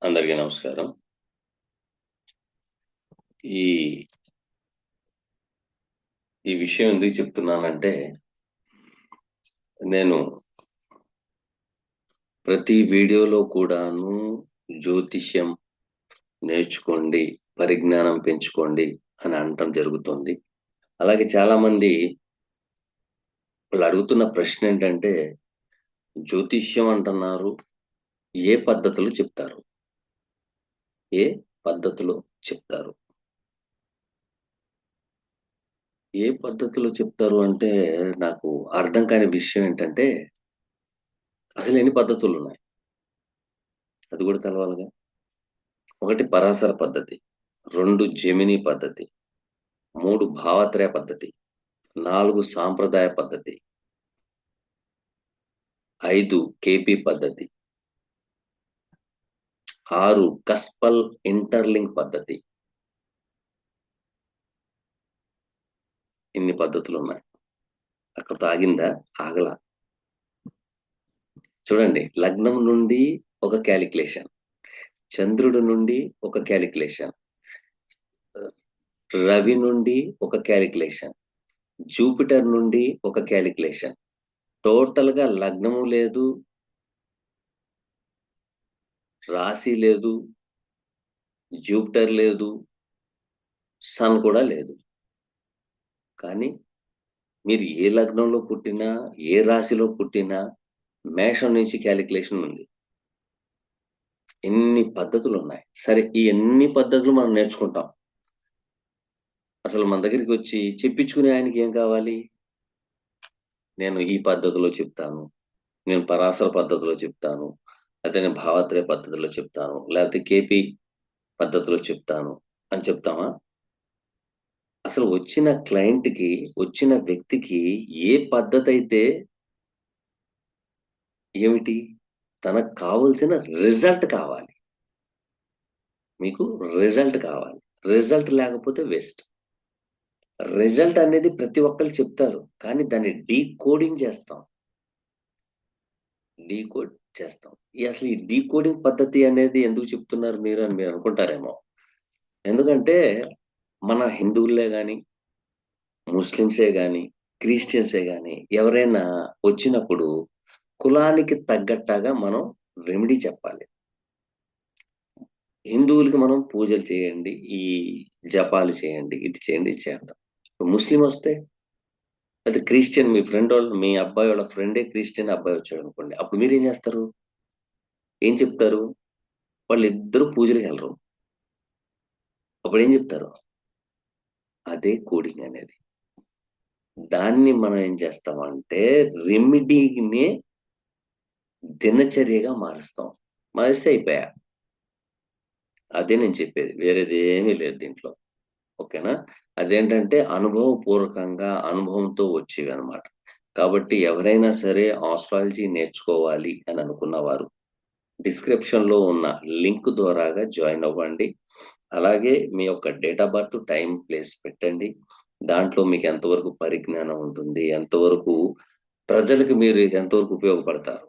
అందరికీ నమస్కారం. ఈ ఈ విషయం ఎందుకు చెప్తున్నానంటే, నేను ప్రతి వీడియోలో కూడాను జ్యోతిష్యం నేర్చుకోండి, పరిజ్ఞానం పెంచుకోండి అని అనటం జరుగుతుంది. అలాగే చాలామంది వాళ్ళు అడుగుతున్న ప్రశ్న ఏంటంటే, జ్యోతిష్యం అంటున్నారు, ఏ పద్ధతులు చెప్తారు? ఏ పద్ధతిలో చెప్తారు? ఏ పద్ధతిలో చెప్తారు అంటే, నాకు అర్థం కాని విషయం ఏంటంటే, అసలు ఎన్ని పద్ధతులున్నాయి? అది కూడా తెలవాలిగా. ఒకటి పరాశర పద్ధతి, 2 జెమిని పద్ధతి, 3 భావత్రయ పద్ధతి, 4 సాంప్రదాయ పద్ధతి, 5 కేపీ పద్ధతి, 6 కస్పల్ ఇంటర్లింక్ పద్ధతి. ఇన్ని పద్ధతులున్నాయి. అక్కడితో ఆగిందా? ఆగలా. చూడండి, లగ్నం నుండి ఒక క్యాలిక్యులేషన్, చంద్రుడి నుండి ఒక క్యాలిక్యులేషన్, రవి నుండి ఒక క్యాలిక్యులేషన్, జూపిటర్ నుండి ఒక క్యాలిక్యులేషన్. టోటల్‌గా లగ్నము లేదు, రాశి లేదు, జూపిటర్ లేదు, సన్ కూడా లేదు. కానీ మీరు ఏ లగ్నంలో పుట్టినా, ఏ రాశిలో పుట్టినా మేషం నుంచి క్యాలిక్యులేషన్ ఉంది. ఎన్ని పద్ధతులున్నాయి. సరే, ఈ ఎన్ని పద్ధతులు మనం నేర్చుకుంటాం. అసలు మన దగ్గరికొచ్చి చెప్పించుకునే ఆయనకి ఏం కావాలి? నేను ఈ పద్ధతిలో చెప్తాను, నేను పరాశర పద్ధతిలో చెప్తాను, లేతే నేను భావత్రయ పద్ధతిలో చెప్తాను, లేకపోతే కేపీ పద్ధతిలో చెప్తాను అని చెప్తామా? అసలు వచ్చిన క్లయింట్‌కి, వచ్చిన వ్యక్తికి ఏ పద్ధతయితే ఏమిటి? తనకు కావాల్సిన రిజల్ట్ కావాలి. మీకు రిజల్ట్ కావాలి. రిజల్ట్ లేకపోతే వేస్ట్. రిజల్ట్ అనేది ప్రతి ఒక్కళ్ళు చెప్తారు. కానీ దాన్ని డీకోడింగ్ చేస్తాం. డీకోడ్ చేస్తాం. అసలు ఈ డీకోడింగ్ పద్ధతి అనేది ఎందుకు చెప్తున్నారు మీరు అని మీరు అనుకుంటారేమో. ఎందుకంటే మన హిందువులే గాని, ముస్లిమ్సే గాని, క్రిస్టియన్సే గాని ఎవరైనా వచ్చినప్పుడు కులానికి తగ్గట్టుగా మనం రెమెడీ చెప్పాలి. హిందువులకి మనం పూజలు చేయండి, ఈ జపాలు చేయండి, ఇది చేయండి, ఇది చేయండి. ముస్లిం వస్తే, అయితే క్రిస్టియన్ మీ అబ్బాయి వాళ్ళ ఫ్రెండే క్రిస్టియన్ అబ్బాయి వచ్చాడనుకోండి. అప్పుడు మీరేం చేస్తారు? ఏం చెప్తారు? వాళ్ళిద్దరూ పూజలకెళ్ళరు. అప్పుడేం చెప్తారు? అదే కోడింగ్ అనేది. దాన్ని మనం ఏం చేస్తామంటే రెమెడీని దినచర్యగా మారుస్తాం. మారిస్తే అయిపాయే. అదే నేను చెప్పేది. వేరేదేమీ లేదు దీంట్లో. ఓకేనా? అదేంటంటే అనుభవపూర్వకంగా, అనుభవంతో వచ్చేవన్నమాట. కాబట్టి ఎవరైనా సరే ఆస్ట్రాలజీ నేర్చుకోవాలి అని అనుకున్నవారు డిస్క్రిప్షన్‌లో ఉన్న లింక్ ద్వారాగా జాయిన్ అవ్వండి. అలాగే మీ యొక్క date of birth, time, place పెట్టండి. దాంట్లో మీకు ఎంతవరకు పరిజ్ఞానం ఉంటుంది, ఎంతవరకు ప్రజలకి మీరు ఎంతవరకు ఉపయోగపడతారు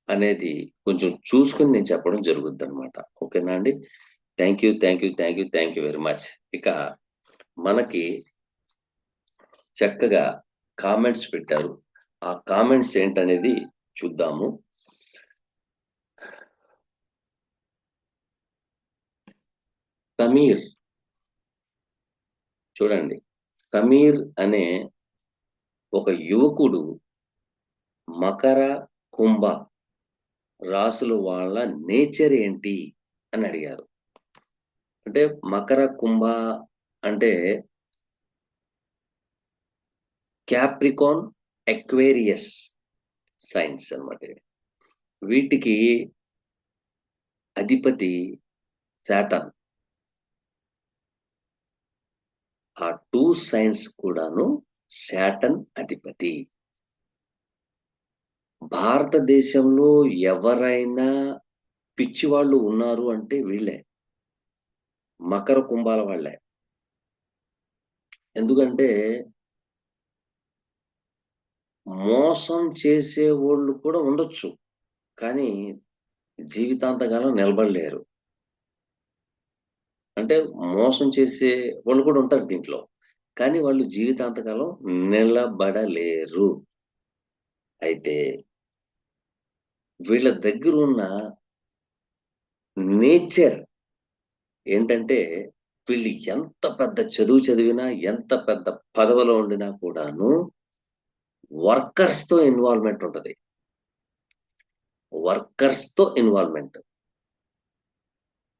అనేది కొంచెం చూసుకొని నేను చెప్పడం జరుగుద్దనమాట. ఓకేనా అండి? Thank you. Thank you. Thank you. Thank you very much. ఇక మనకి చక్కగా కామెంట్స్ పెట్టారు. ఆ కామెంట్స్ ఏంటనేది చూద్దాము. సమీర్, చూడండి. సమీర్ అనే ఒక యువకుడు మకర, కుంభ రాసుల వాళ్ళ నేచర్ ఏంటి అని అడిగారు. అంటే మకర, కుంభ అంటే క్యాప్రికాన్, ఎక్వేరియస్ సైన్స్ అన్నమాట ఇవి. వీటికి అధిపతి సాటర్న్. ఆ 2 సైన్స్ కూడాను సాటర్న్ అధిపతి. భారతదేశంలో ఎవరైనా పిచ్చివాళ్ళు ఉన్నారు అంటే వీళ్ళే. మకర, కుంభాల వాళ్ళే. ఎందుకంటే మోసం చేసేవోళ్ళు కూడా ఉండొచ్చు. కానీ జీవితాంతకాలం నిలబడలేరు. అంటే మోసం చేసే వాళ్ళు కూడా ఉంటారు దీంట్లో. కానీ వాళ్ళు జీవితాంతకాలం నిలబడలేరు. అయితే వీళ్ళ దగ్గరున్న నేచర్ ఏంటంటే, వీళ్ళు ఎంత పెద్ద చదువు చదివినా, ఎంత పెద్ద పదవిలో ఉండినా కూడాను వర్కర్స్‌తో ఇన్వాల్వ్‌మెంట్ ఉంటది. వర్కర్స్‌తో ఇన్వాల్వ్‌మెంట్.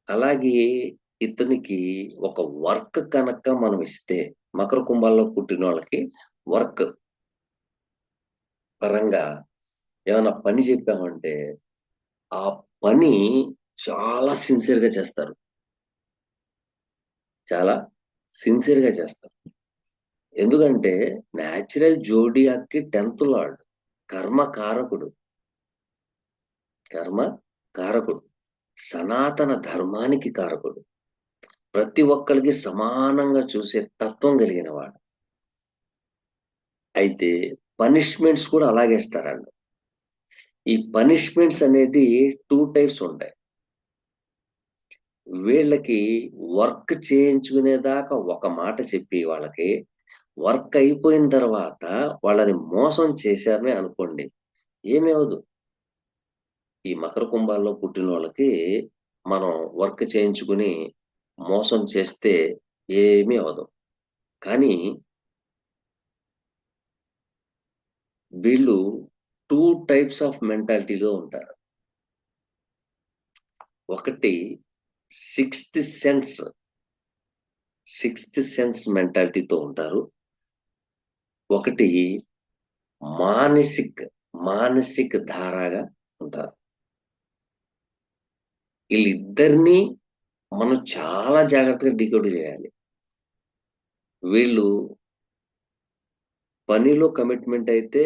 అలాగే ఇతనికి ఒక వర్క్ కనుక మనం ఇస్తే, మకర కుంభాల్లో పుట్టినోళ్ళకి వర్క్ పరంగా ఏమన్నా పని చెప్పామంటే, ఆ పని చాలా సిన్సియర్‌గా చేస్తారు. చాలా సిన్సియర్‌గా చేస్తారు. ఎందుకంటే, నేచురల్ జోడియాక్‌కి 10థ్ లార్డ్. కర్మ కారకుడు. కర్మ కారకుడు. సనాతన ధర్మానికి కారకుడు. ప్రతి ఒక్కళ్ళకి సమానంగా చూసే తత్వం కలిగిన వాడు. అయితే పనిష్మెంట్స్ కూడా అలాగే ఇస్తారండి. ఈ పనిష్మెంట్స్ అనేది 2 టైప్స్ ఉంటాయి. వీళ్ళకి వర్క్ చేయించుకునేదాకా ఒక మాట చెప్పి వాళ్ళకి, వర్క్ అయిపోయిన తర్వాత వాళ్ళని మోసం చేశారని అనుకోండి. ఏమి అవ్వదు. ఈ మకర కుంభాల్లో పుట్టినోళ్ళకి మనం వర్క్ చేయించుకుని మోసం చేస్తే ఏమీ అవ్వదు. కానీ వీళ్ళు 2 టైప్స్ ఆఫ్ మెంటాలిటీలో ఉంటారు. ఒకటి సిక్స్త్ సెన్స్, సిక్స్త్ సెన్స్ మెంటాలిటీతో ఉంటారు. ఒకటి మానసిక్, మానసిక్ ధారగా ఉంటారు. ఈళ్ళిద్దరిని మనం చాలా జాగ్రత్తగా డీకోడ్ చేయాలి. వీళ్ళు పనిలో కమిట్మెంట్ అయితే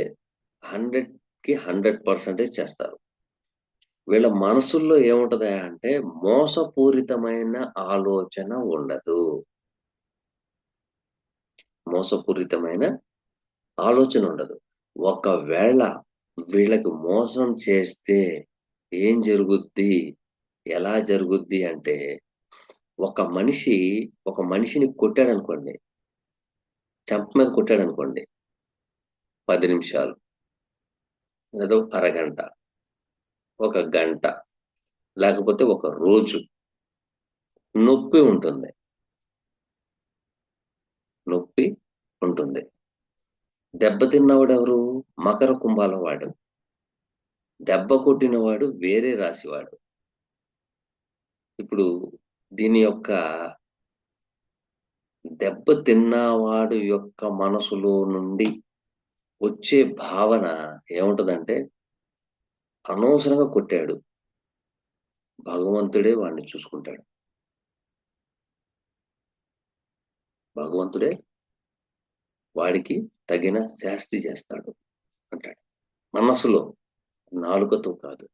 100కి 100% చేస్తారు. వీళ్ళ మనసుల్లో ఏముంటదా అంటే మోసపూరితమైన ఆలోచన ఉండదు. మోసపూరితమైన ఆలోచన ఉండదు. ఒకవేళ వీళ్ళకి మోసం చేస్తే ఏం జరుగుద్ది? ఎలా జరుగుద్ది అంటే ఒక మనిషి ఒక మనిషిని కొట్టాడనుకోండి. చెంప మీద కొట్టాడనుకోండి. 10 నిమిషాలు, లేదా అరగంట, ఒక గంట, లేకపోతే ఒక రోజు నొప్పి ఉంటుంది. నొప్పి ఉంటుంది. దెబ్బతిన్నవాడెవరు? మకర కుంభాల వాడు. దెబ్బ కొట్టినవాడు వేరే రాశివాడు. ఇప్పుడు దీని యొక్క దెబ్బ తిన్నవాడు యొక్క మనసులో నుండి వచ్చే భావన ఏముంటదంటే, అనవసరంగా కొట్టాడు. భగవంతుడే వాడిని చూసుకుంటాడు. భగవంతుడే వాడికి తగిన శాస్తి చేస్తాడు అంటాడు. మనసులో, నాలుకతో కాదు.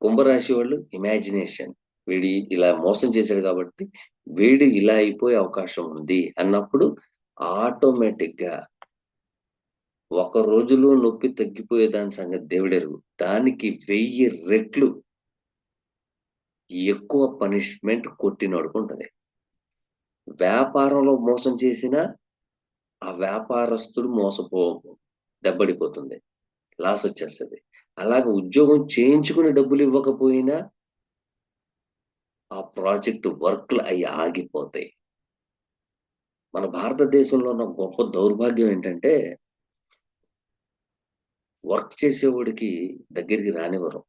కుంభరాశి వాళ్ళు ఇమాజినేషన్. వీడు ఇలా మోసం చేశాడు కాబట్టి, వీడు ఇలా అయిపోయే అవకాశం ఉంది అన్నప్పుడు ఆటోమేటిక్‌గా ఒక రోజులో నొప్పి తగ్గిపోయే దాని సంగతి దేవుడెరుగు. దానికి 1000 రెట్లు ఎక్కువ పనిష్మెంట్ కొట్టినోడికుంటది. వ్యాపారంలో మోసం చేసినా, ఆ వ్యాపారస్తుడు దెబ్బడిపోతుంది. లాసొచ్చేస్తది. అలాగే ఉద్యోగం చేయించుకుని డబ్బులివ్వకపోయినా, ఆ ప్రాజెక్ట్ వర్క్‌లు అయి ఆగిపోతాయి. మన భారతదేశంలో ఉన్న గొప్ప దౌర్భాగ్యం ఏంటంటే, వర్క్ చేసేవాడికి దగ్గరికి రానివ్వరు.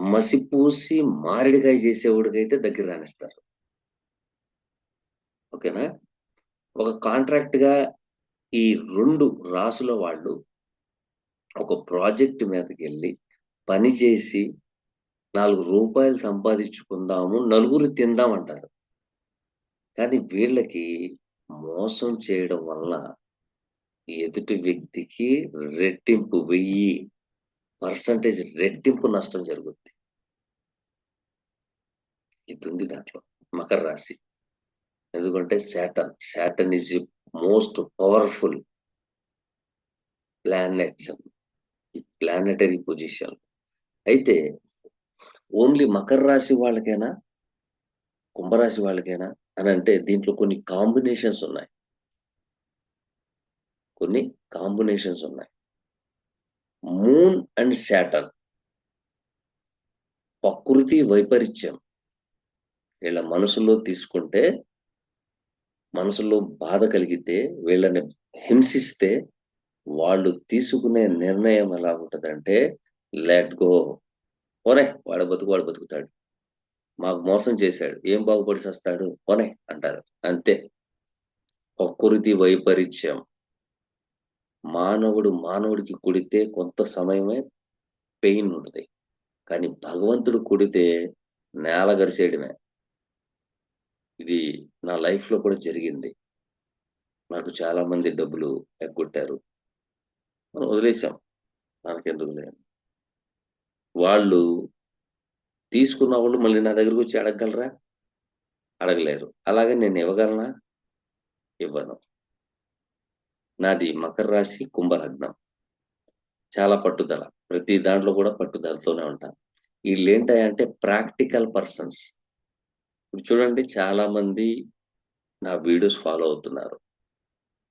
మసిపూసి మారేడుకాయ చేసేవాడికైతే దగ్గర రానిస్తారు. ఓకేనా? ఒక కాంట్రాక్ట్‌గా ఈ 2 రాసుల వాళ్ళు ఒక ప్రాజెక్ట్ మీదకెళ్ళి పని చేసి రూ. 4 సంపాదించుకుందాము, నలుగురు తిందామంటారు. కానీ వీళ్ళకి మోసం చేయడం వలన ఎదుటి వ్యక్తికి రెట్టింపు 1000% రెట్టింపు నష్టం జరుగుద్ది. ఇదుంది దాంట్లో. మకర రాశి. ఎందుకంటే Saturn is the most powerful planets. ఈ ప్లానెటరీ పొజిషన్. అయితే ఓన్లీ మకర రాశి వాళ్ళకేనా? కుంభరాశి వాళ్ళకేనా? అని అంటే దీంట్లో కొన్ని కాంబినేషన్స్ ఉన్నాయి. కొన్ని కాంబినేషన్స్ ఉన్నాయి. మూన్ అండ్ శాటర్న్ ప్రకృతి వైపరీత్యం వీళ్ళ మనసులో తీసుకుంటే, మనసులో బాధ కలిగితే, వీళ్ళని హింసిస్తే, వాళ్ళు తీసుకునే నిర్ణయం ఎలా ఉంటదంటే, లెట్ గో. పోనీ వాడు బతుకు వాడు బతుకుతాడు. మాకు మోసం చేశాడు. ఏం బాగుపడి సస్తాడు? పోనీ అంటారు. అంతే. ప్రకృతి వైపరీత్యం. మానవుడికి కుడితే కొంత సమయమే పెయిన్ ఉంటది. కానీ భగవంతుడు కుడితే నేల గరిచేయడమే. ఇది నా లైఫ్‌లో కూడా జరిగింది. నాకు చాలా మంది డబ్బులు ఎగ్గొట్టారు. మనం వదిలేసాం. మనకెందుకులే అని. వాళ్ళు తీసుకున్న వాళ్ళు మళ్ళీ నా దగ్గరకొచ్చి అడగగలరా? అడగలేరు. అలాగే నేను ఇవ్వగలనా? ఇవ్వను. నాది మకర రాశి, కుంభ లగ్నం. చాలా పట్టుదల. ప్రతి దాంట్లో కూడా పట్టుదలతోనే ఉంటాను. ఈళ్ళేంటంటే ప్రాక్టికల్ పర్సన్స్. ఇప్పుడు చూడండి చాలా మంది నా వీడియోస్ ఫాలో అవుతున్నారు.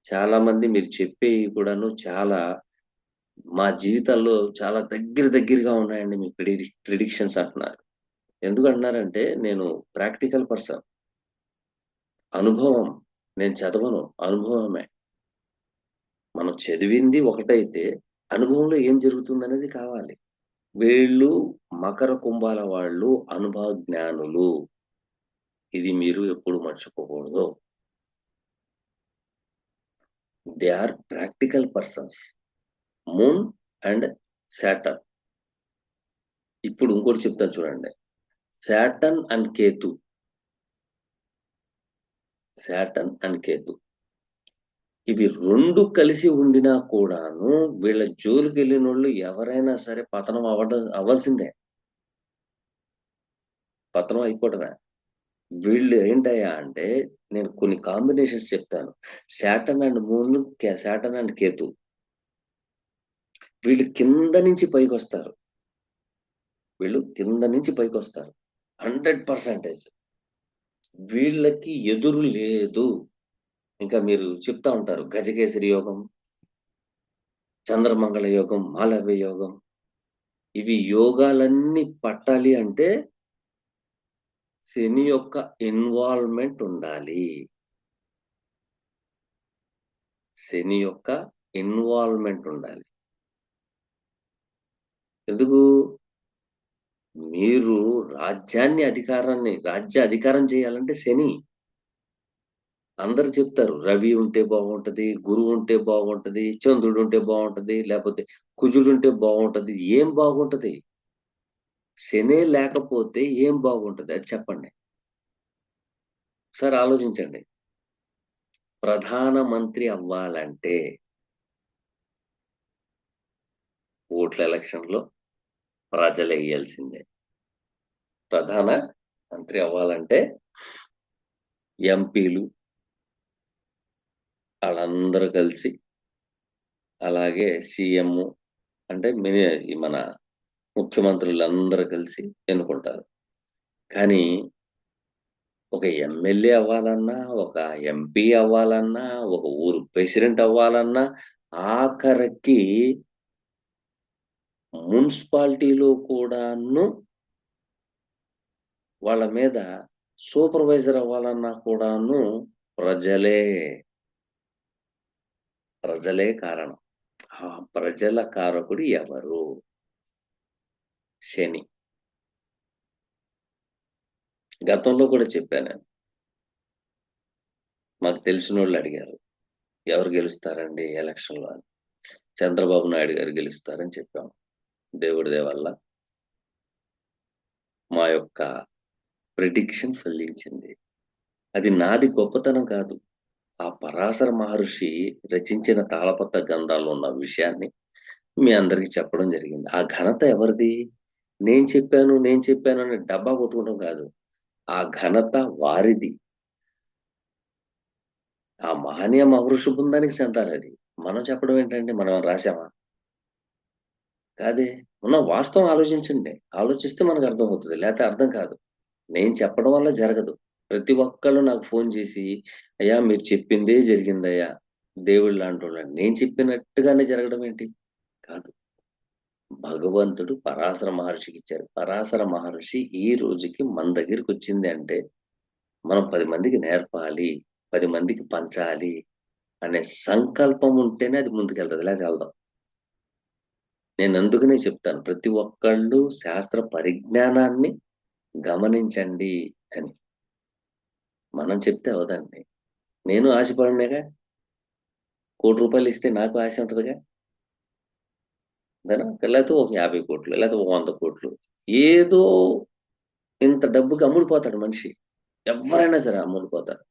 చాలా మంది మీరు చెప్పేయి కూడాను చాలా మా జీవితాల్లో చాలా దగ్గరగా ఉన్నాయండి మీ ప్రిడిక్షన్స్ అంటున్నారు. ఎందుకంటున్నారంటే నేను ప్రాక్టికల్ పర్సన్. అనుభవం. నేను చదవను. అనుభవమే. మనం చదివింది ఒకటైతే, అనుభవంలో ఏం జరుగుతుందనేది కావాలి. వీళ్ళు మకర కుంభాల వాళ్ళు అనుభవ జ్ఞానులు. ఇది మీరు ఎప్పుడు మర్చిపోకూడదు. They are practical persons. Moon and Saturn. ఇప్పుడు ఇంకోటి చెప్తాను చూడండి. Saturn and Ketu. Saturn and Ketu. ఇవి 2 కలిసి ఉండినా కూడాను వీళ్ళ జోలికెళ్ళినోళ్ళు ఎవరైనా సరే పతనం అవ్వాల్సిందే. పతనం అయిపోవటమే. వీళ్ళు ఏంటయ్యా అంటే నేను కొన్ని కాంబినేషన్స్ చెప్తాను. Saturn and moon, Saturn and Ketu. వీళ్ళు కింద నుంచి పైకొస్తారు. వీళ్ళు కింద నుంచి పైకొస్తారు. 100% వీళ్ళకి ఎదురు లేదు. ఇంకా మీరు చెప్తా ఉంటారు. గజకేసరి యోగం, చంద్రమంగళ యోగం, మాలవ్య యోగం. ఇవి యోగాలన్నీ పట్టాలి అంటే శని యొక్క ఇన్వాల్వ్‌మెంట్ ఉండాలి. శని యొక్క ఇన్వాల్వ్‌మెంట్ ఉండాలి. ఎందుకు? మీరు రాజ్య అధికారం చేయాలంటే శని. అందరూ చెప్తారు. రవి ఉంటే బాగుంటది, గురువు ఉంటే బాగుంటది, చంద్రుడు ఉంటే బాగుంటది, లేపోతే కుజుడుంటే బాగుంటది. ఏం బాగుంటది? శనే లేకపోతే ఏం బాగుంటది? అది చెప్పండి. ఒకసారి ఆలోచించండి. ప్రధాన మంత్రి అవ్వాలంటే ఓట్ల ఎలక్షన్‌లో ప్రజలెయ్యాల్సిందే. ప్రధాన మంత్రి అవ్వాలంటే ఎంపీలు ఆళ్ళందరూ కలిసి, అలాగే సీఎం అంటే మన ముఖ్యమంత్రులందరూ కలిసి ఎన్నుకుంటారు. కానీ ఒక ఎమ్మెల్యే అవ్వాలన్నా, ఒక ఎంపీ అవ్వాలన్నా, ఒక ఊరు ప్రెసిడెంట్ అవ్వాలన్నా, ఆఖరికి మున్సిపాలిటీలో కూడాను వాళ్ళ మీద సూపర్వైజర్ అవ్వాలన్నా కూడాను ప్రజలే. ప్రజలే కారణం. ఆ ప్రజల కారకుడు ఎవరు? శని. గతంలో కూడా చెప్పా నేను. మాకు తెలిసినోళ్ళు అడిగారు. ఎవరు గెలుస్తారండి ఎలక్షన్‌లో అని. చంద్రబాబు నాయుడు గారు గెలుస్తారని చెప్పాం. దేవుడి దయ వల్ల మా యొక్క ప్రిడిక్షన్ ఫలించింది. అది నాది గొప్పతనం కాదు. ఆ పరాశర మహర్షి రచించిన తాళపత్ర గ్రంథాల్లో ఉన్న విషయాన్ని మీ అందరికి చెప్పడం జరిగింది. ఆ ఘనత ఎవరిది? నేను చెప్పాను అని డబ్బా కొట్టుకోవడం కాదు. ఆ ఘనత వారిది. ఆ మహనీయ మహర్షి బృందానికి చెందాలది. మనం చెప్పడం ఏంటండి? మనం ఏమైనా రాసామా? కాదే. ఉన్న వాస్తవం ఆలోచించండి. ఆలోచిస్తే మనకు అర్థమవుతది. లేతే అర్థం కాదు. నేను చెప్పడం వల్ల జరగదు. ప్రతి ఒక్కళ్ళు నాకు ఫోను చేసి, "అయ్యా! మీరు చెప్పిందే జరిగిందయ్యా. దేవుడు లాంటోళ్ళని." నేను చెప్పినట్టుగానే జరగడం ఏంటి? కాదు. భగవంతుడు పరాశర మహర్షికిచ్చారు. పరాశర మహర్షి ఈ రోజుకి మన దగ్గరికొచ్చింది అంటే, మనం 10 మందికి నేర్పాలి, 10 మందికి పంచాలి అనే సంకల్పం ఉంటేనే అది ముందుకెళ్తది. లేతే ఎళ్ళదు. నేనందుకనే చెప్తాను. ప్రతి ఒక్కళ్ళు శాస్త్ర పరిజ్ఞానాన్ని గమనించండి అని. మనం చెప్తే అవ్వదండి. నేను ఆశపడనుగా. ₹1,00,00,000 ఇస్తే నాకు ఆశ ఉంటదిగా. అంతేనా? లేతే ఒక 50,00,00,000 లేతే ఒక 100,00,00,000 ఏదో ఇంత డబ్బుకి అమ్ముడుపోతాడు మనిషి. ఎవ్వరైనా సరే అమ్ముడుపోతారు.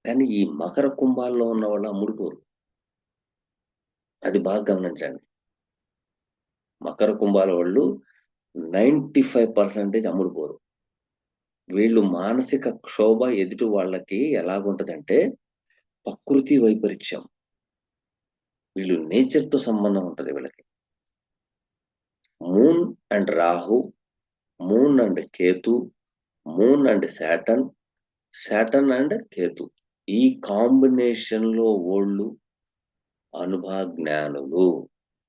కానీ ఈ మకర కుంభాల్లో ఉన్నవాళ్ళు అమ్ముడుపోరు. అది బాగా గమనించండి. మకర కుంభాల వాళ్ళు 95% అమ్ముడుపోరు. వీళ్ళు మానసిక క్షోభ ఎదుటి వాళ్ళకి ఎలాగుంటదంటే, ప్రకృతి వైపరీత్యం. వీళ్ళు నేచర్‌తో సంబంధం ఉంటది వీళ్ళకి. Moon and Rahu, moon and Ketu, moon and Saturn, Saturn and Ketu. ఈ కాంబినేషన్‌లో వోళ్ళు అనుభవజ్ఞానులు.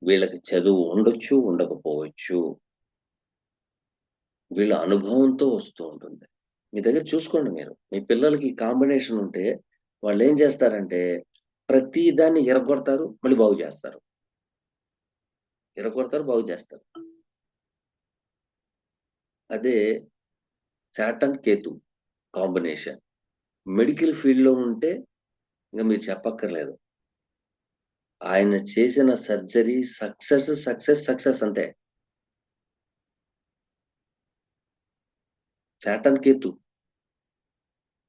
వీళ్ళకి చదువు ఉండొచ్చు, ఉండకపోవచ్చు. వీళ్ళ అనుభవంతో వస్తూ ఉంటుంది. మీ దగ్గర చూసుకోండి మీరు. మీ పిల్లలకి ఈ కాంబినేషన్ ఉంటే వాళ్ళేం చేస్తారంటే, ప్రతి దాన్ని ఇరగ్గొడతారు, మళ్ళీ బాగు చేస్తారు. ఇరగ్గొడతారు, బాగు చేస్తారు. అదే సాటర్న్, కేతు కాంబినేషన్. మెడికల్ ఫీల్డ్‌లో ఉంటే ఇంక మీరు చెప్పక్కర్లేదు. ఆయన చేసిన సర్జరీ సక్సెస్, సక్సెస్, సక్సెస్ అంతే. సాటర్న్, కేతు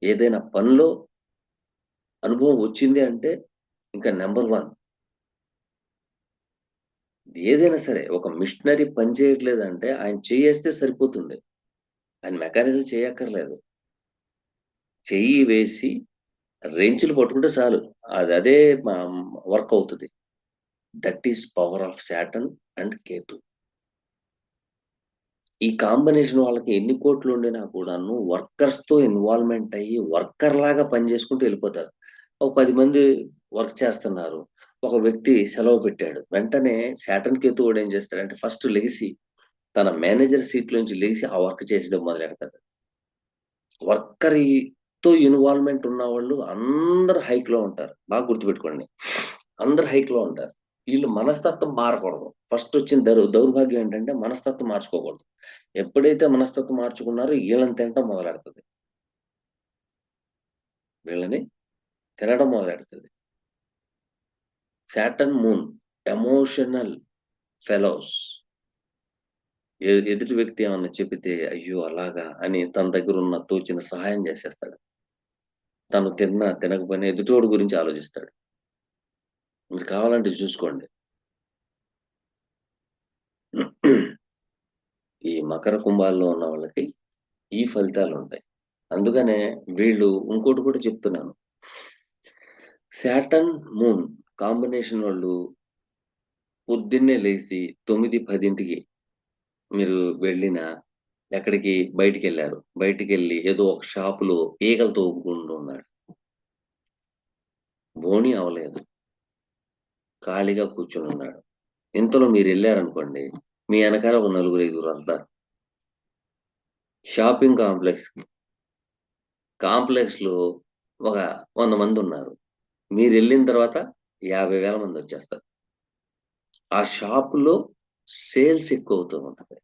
ఏదైనా పనిలో అనుభవం వచ్చింది అంటే ఇంకా నంబర్ 1. ఏదైనా సరే ఒక మిషనరీ పని చేయట్లేదంటే ఆయన చెయ్యేస్తే సరిపోతుంది. ఆయన మెకానిజం చేయక్కర్లేదు. చెయ్యి వేసి రెంచులు పట్టుకుంటే చాలు. అదే వర్క్ అవుతది. That is power of Saturn and Ketu. ఈ కాంబినేషన్ వాళ్ళకి ఎన్ని కోట్లుండినా కూడాను వర్కర్స్‌తో ఇన్వాల్వ్‌మెంట్ అయ్యి వర్కర్‌లాగా పని చేసుకుంటూ ఎళ్ళిపోతారు. ఒక 10 మంది వర్క్ చేస్తున్నారు. ఒక వ్యక్తి సెలవు పెట్టాడు. వెంటనే సాటర్న్ కేతువోడు ఏం చేస్తాడంటే ఫస్ట్ లెగిసి తన మేనేజర్ సీట్‌లోంచి లెగిసి ఆ వర్క్ చేసేయడం మొదలెడతాడు. వర్కరీతో ఇన్వాల్వ్‌మెంట్ ఉన్నవాళ్ళు అందరూ హైక్‌లో ఉంటారు. బాగా గుర్తుపెట్టుకోండి. అందరూ హైక్‌లో ఉంటారు. ఈళ్ళు మనస్తత్వం మారకూడదు. ఫస్టొచ్చిన దౌర్భాగ్యం ఏంటంటే మనస్తత్వం మార్చుకోకూడదు. ఎప్పుడైతే మనస్తత్వం మార్చుకున్నారో ఈళ్ళని తినటం మొదలెడతది. వీళ్ళని తినడం మొదలెడతది. Saturn, Moon emotional fellows. ఎదుటి వ్యక్తి ఏమన్నా చెబితే, అయ్యో! అలాగా అని తన దగ్గరున్న తోచిన సహాయం చేసేస్తాడు. తను తిన్నా, తినకపోయినా ఎదుటోడి గురించి ఆలోచిస్తాడు. మీరు కావాలంటే చూసుకోండి. ఈ మకర కుంభాల్లో ఉన్న వాళ్ళకి ఈ ఫలితాలుంటాయి. అందుకనే వీళ్ళు ఇంకోటి కూడా చెప్తున్నాను. సాటర్న్, మూన్ కాంబినేషన్ వాళ్ళు పొద్దున్నే లేసి 9, 10కి మీరు వెళ్ళినా ఎక్కడికి బయటికెళ్లారు. బయటికెళ్ళి ఏదో ఒక షాపులో ఈగలు తోముకుంటూ ఉన్నాడు. బోనీ అవ్వలేదు. ఖాళీగా కూర్చొనున్నాడు. ఇంతలో మీరెళ్లారనుకోండి, మీ ఎనకాల ఒక నలుగురు, ఐదుగురు వస్తారు. షాపింగ్ కాంప్లెక్స్‌కి. కాంప్లెక్స్‌లో ఒక 100 మందున్నారు. మీరెళ్ళిన తర్వాత 50,000 మందొచ్చేస్తారు. ఆ షాపులో సేల్స్ ఎక్కువవుతూ ఉంటది.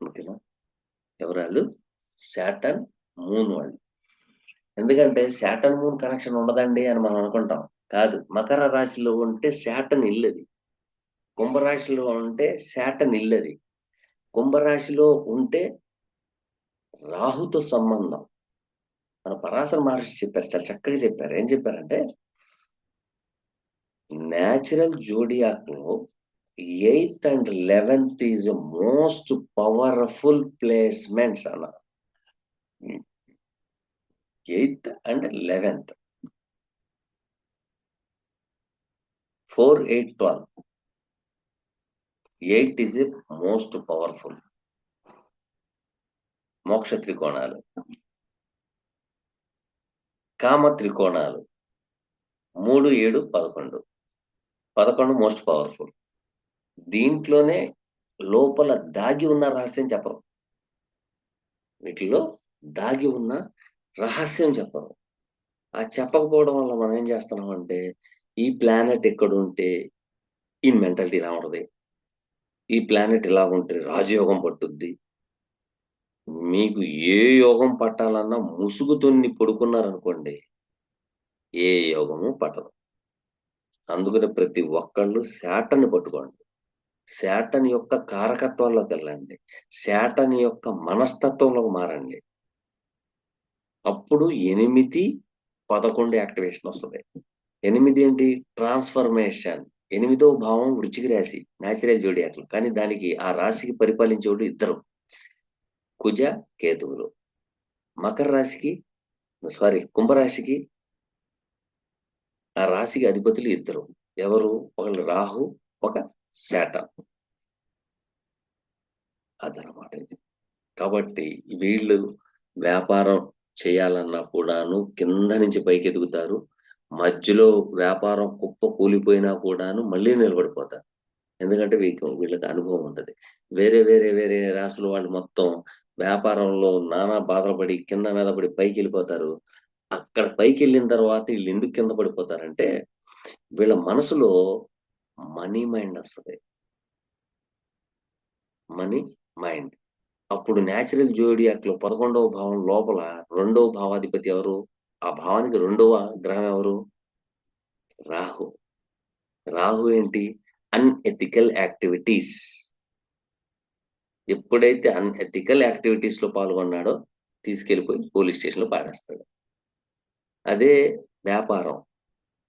ఓకేనా? ఎవరాళ్ళు? సాటర్న్, మూన్ వాళ్ళు. ఎందుకంటే సాటర్న్, మూన్ కనెక్షన్ ఉండదండి అని మనం అనుకుంటాం. కాదు. మకర రాశిలో ఉంటే సాటర్న్ ఇల్లది. కుంభరాశిలో ఉంటే సాటర్న్ ఇల్లది. కుంభరాశిలో ఉంటే రాహుతో సంబంధం. మన పరాశర మహర్షి చెప్పారు. చాలా చక్కగా చెప్పారు. ఏం చెప్పారంటే, నేచురల్ జోడియాక్‌లో 8థ్ అండ్ 11థ్ is the most powerful placements అన్నారు. హ్మ్. 8థ్ అండ్ 11థ్. 4, 8, 12. 8 is a most powerful. మోక్ష త్రికోణాలు, కామ త్రికోణాలు 3, 7, 11. 11 మోస్ట్ పవర్ఫుల్. దీంట్లోనే లోపల దాగి ఉన్న రహస్యం చెప్పరు. వీటిలో దాగి ఉన్న రహస్యం చెప్పరు. ఆ చెప్పకపోవడం వల్ల మనం ఏం చేస్తున్నాం అంటే, ఈ ప్లానెట్ ఎక్కడుంటే ఈ మెంటాలిటీ ఇలా ఉంటది. ఈ ప్లానెట్ ఇలా ఉంటే రాజయోగం పట్టుద్ది. మీకు ఏ యోగం పట్టాలన్నా ముసుగుతోని పడుకున్నారనుకోండి, ఏ యోగము పట్టదు. అందుకని ప్రతి ఒక్కళ్ళు శాటర్‌ని పట్టుకోండి. శాటర్న్ యొక్క కారకత్వాల్లోకెళ్ళండి. శాటర్న్ యొక్క మనస్తత్వంలోకి మారండి. అప్పుడు 8, 11 యాక్టివేషన్ వస్తది. 8 ఏంటి? ట్రాన్స్‌ఫర్మేషన్. 8వ భావం వృశ్చిక రాశి. న్యాచురల్ జోడియాక్‌లు. కానీ దానికి ఆ రాశికి పరిపాలించేవాడు ఇద్దరు. కుజ, కేతువులు. మకర రాశికి కుంభరాశికి ఆ రాశికి అధిపతులు ఇద్దరు. ఎవరు? ఒకళ్ళు రాహు, ఒక శాటర్న్. అదనమాట ఇది. కాబట్టి వీళ్ళు వ్యాపారం చేయాలన్నా కూడాను కింద నుంచి పైకెదుగుతారు. మధ్యలో వ్యాపారం కుప్ప కూలిపోయినా కూడాను మళ్ళీ నిలబడిపోతారు. ఎందుకంటే వీళ్ళకి అనుభవం ఉంటది. వేరే రాసుల వాళ్ళు మొత్తం వ్యాపారంలో నానా బాధలు పడి కింద మీద పడి పైకెళ్ళిపోతారు. అక్కడ పైకెళ్ళిన తర్వాత ఈళ్ళెందుకు కింద పడిపోతారంటే, వీళ్ళ మనసులో మనీ మైండ్ వస్తది. Money mind. అప్పుడు న్యాచురల్ జోడియాక్‌లో 11వ భావం లోపల రెండవ భావాధిపతి ఎవరు? ఆ భావానికి రెండవ గ్రహం ఎవరు? రాహు. రాహు ఏంటి? Unethical activities. ఎప్పుడైతే అన్‌ఎథికల్ యాక్టివిటీస్‌లో పాల్గొన్నాడో తీసుకెళ్ళిపోయి పోలీస్ స్టేషన్‌లో పాడేస్తాడు. అదే వ్యాపారం.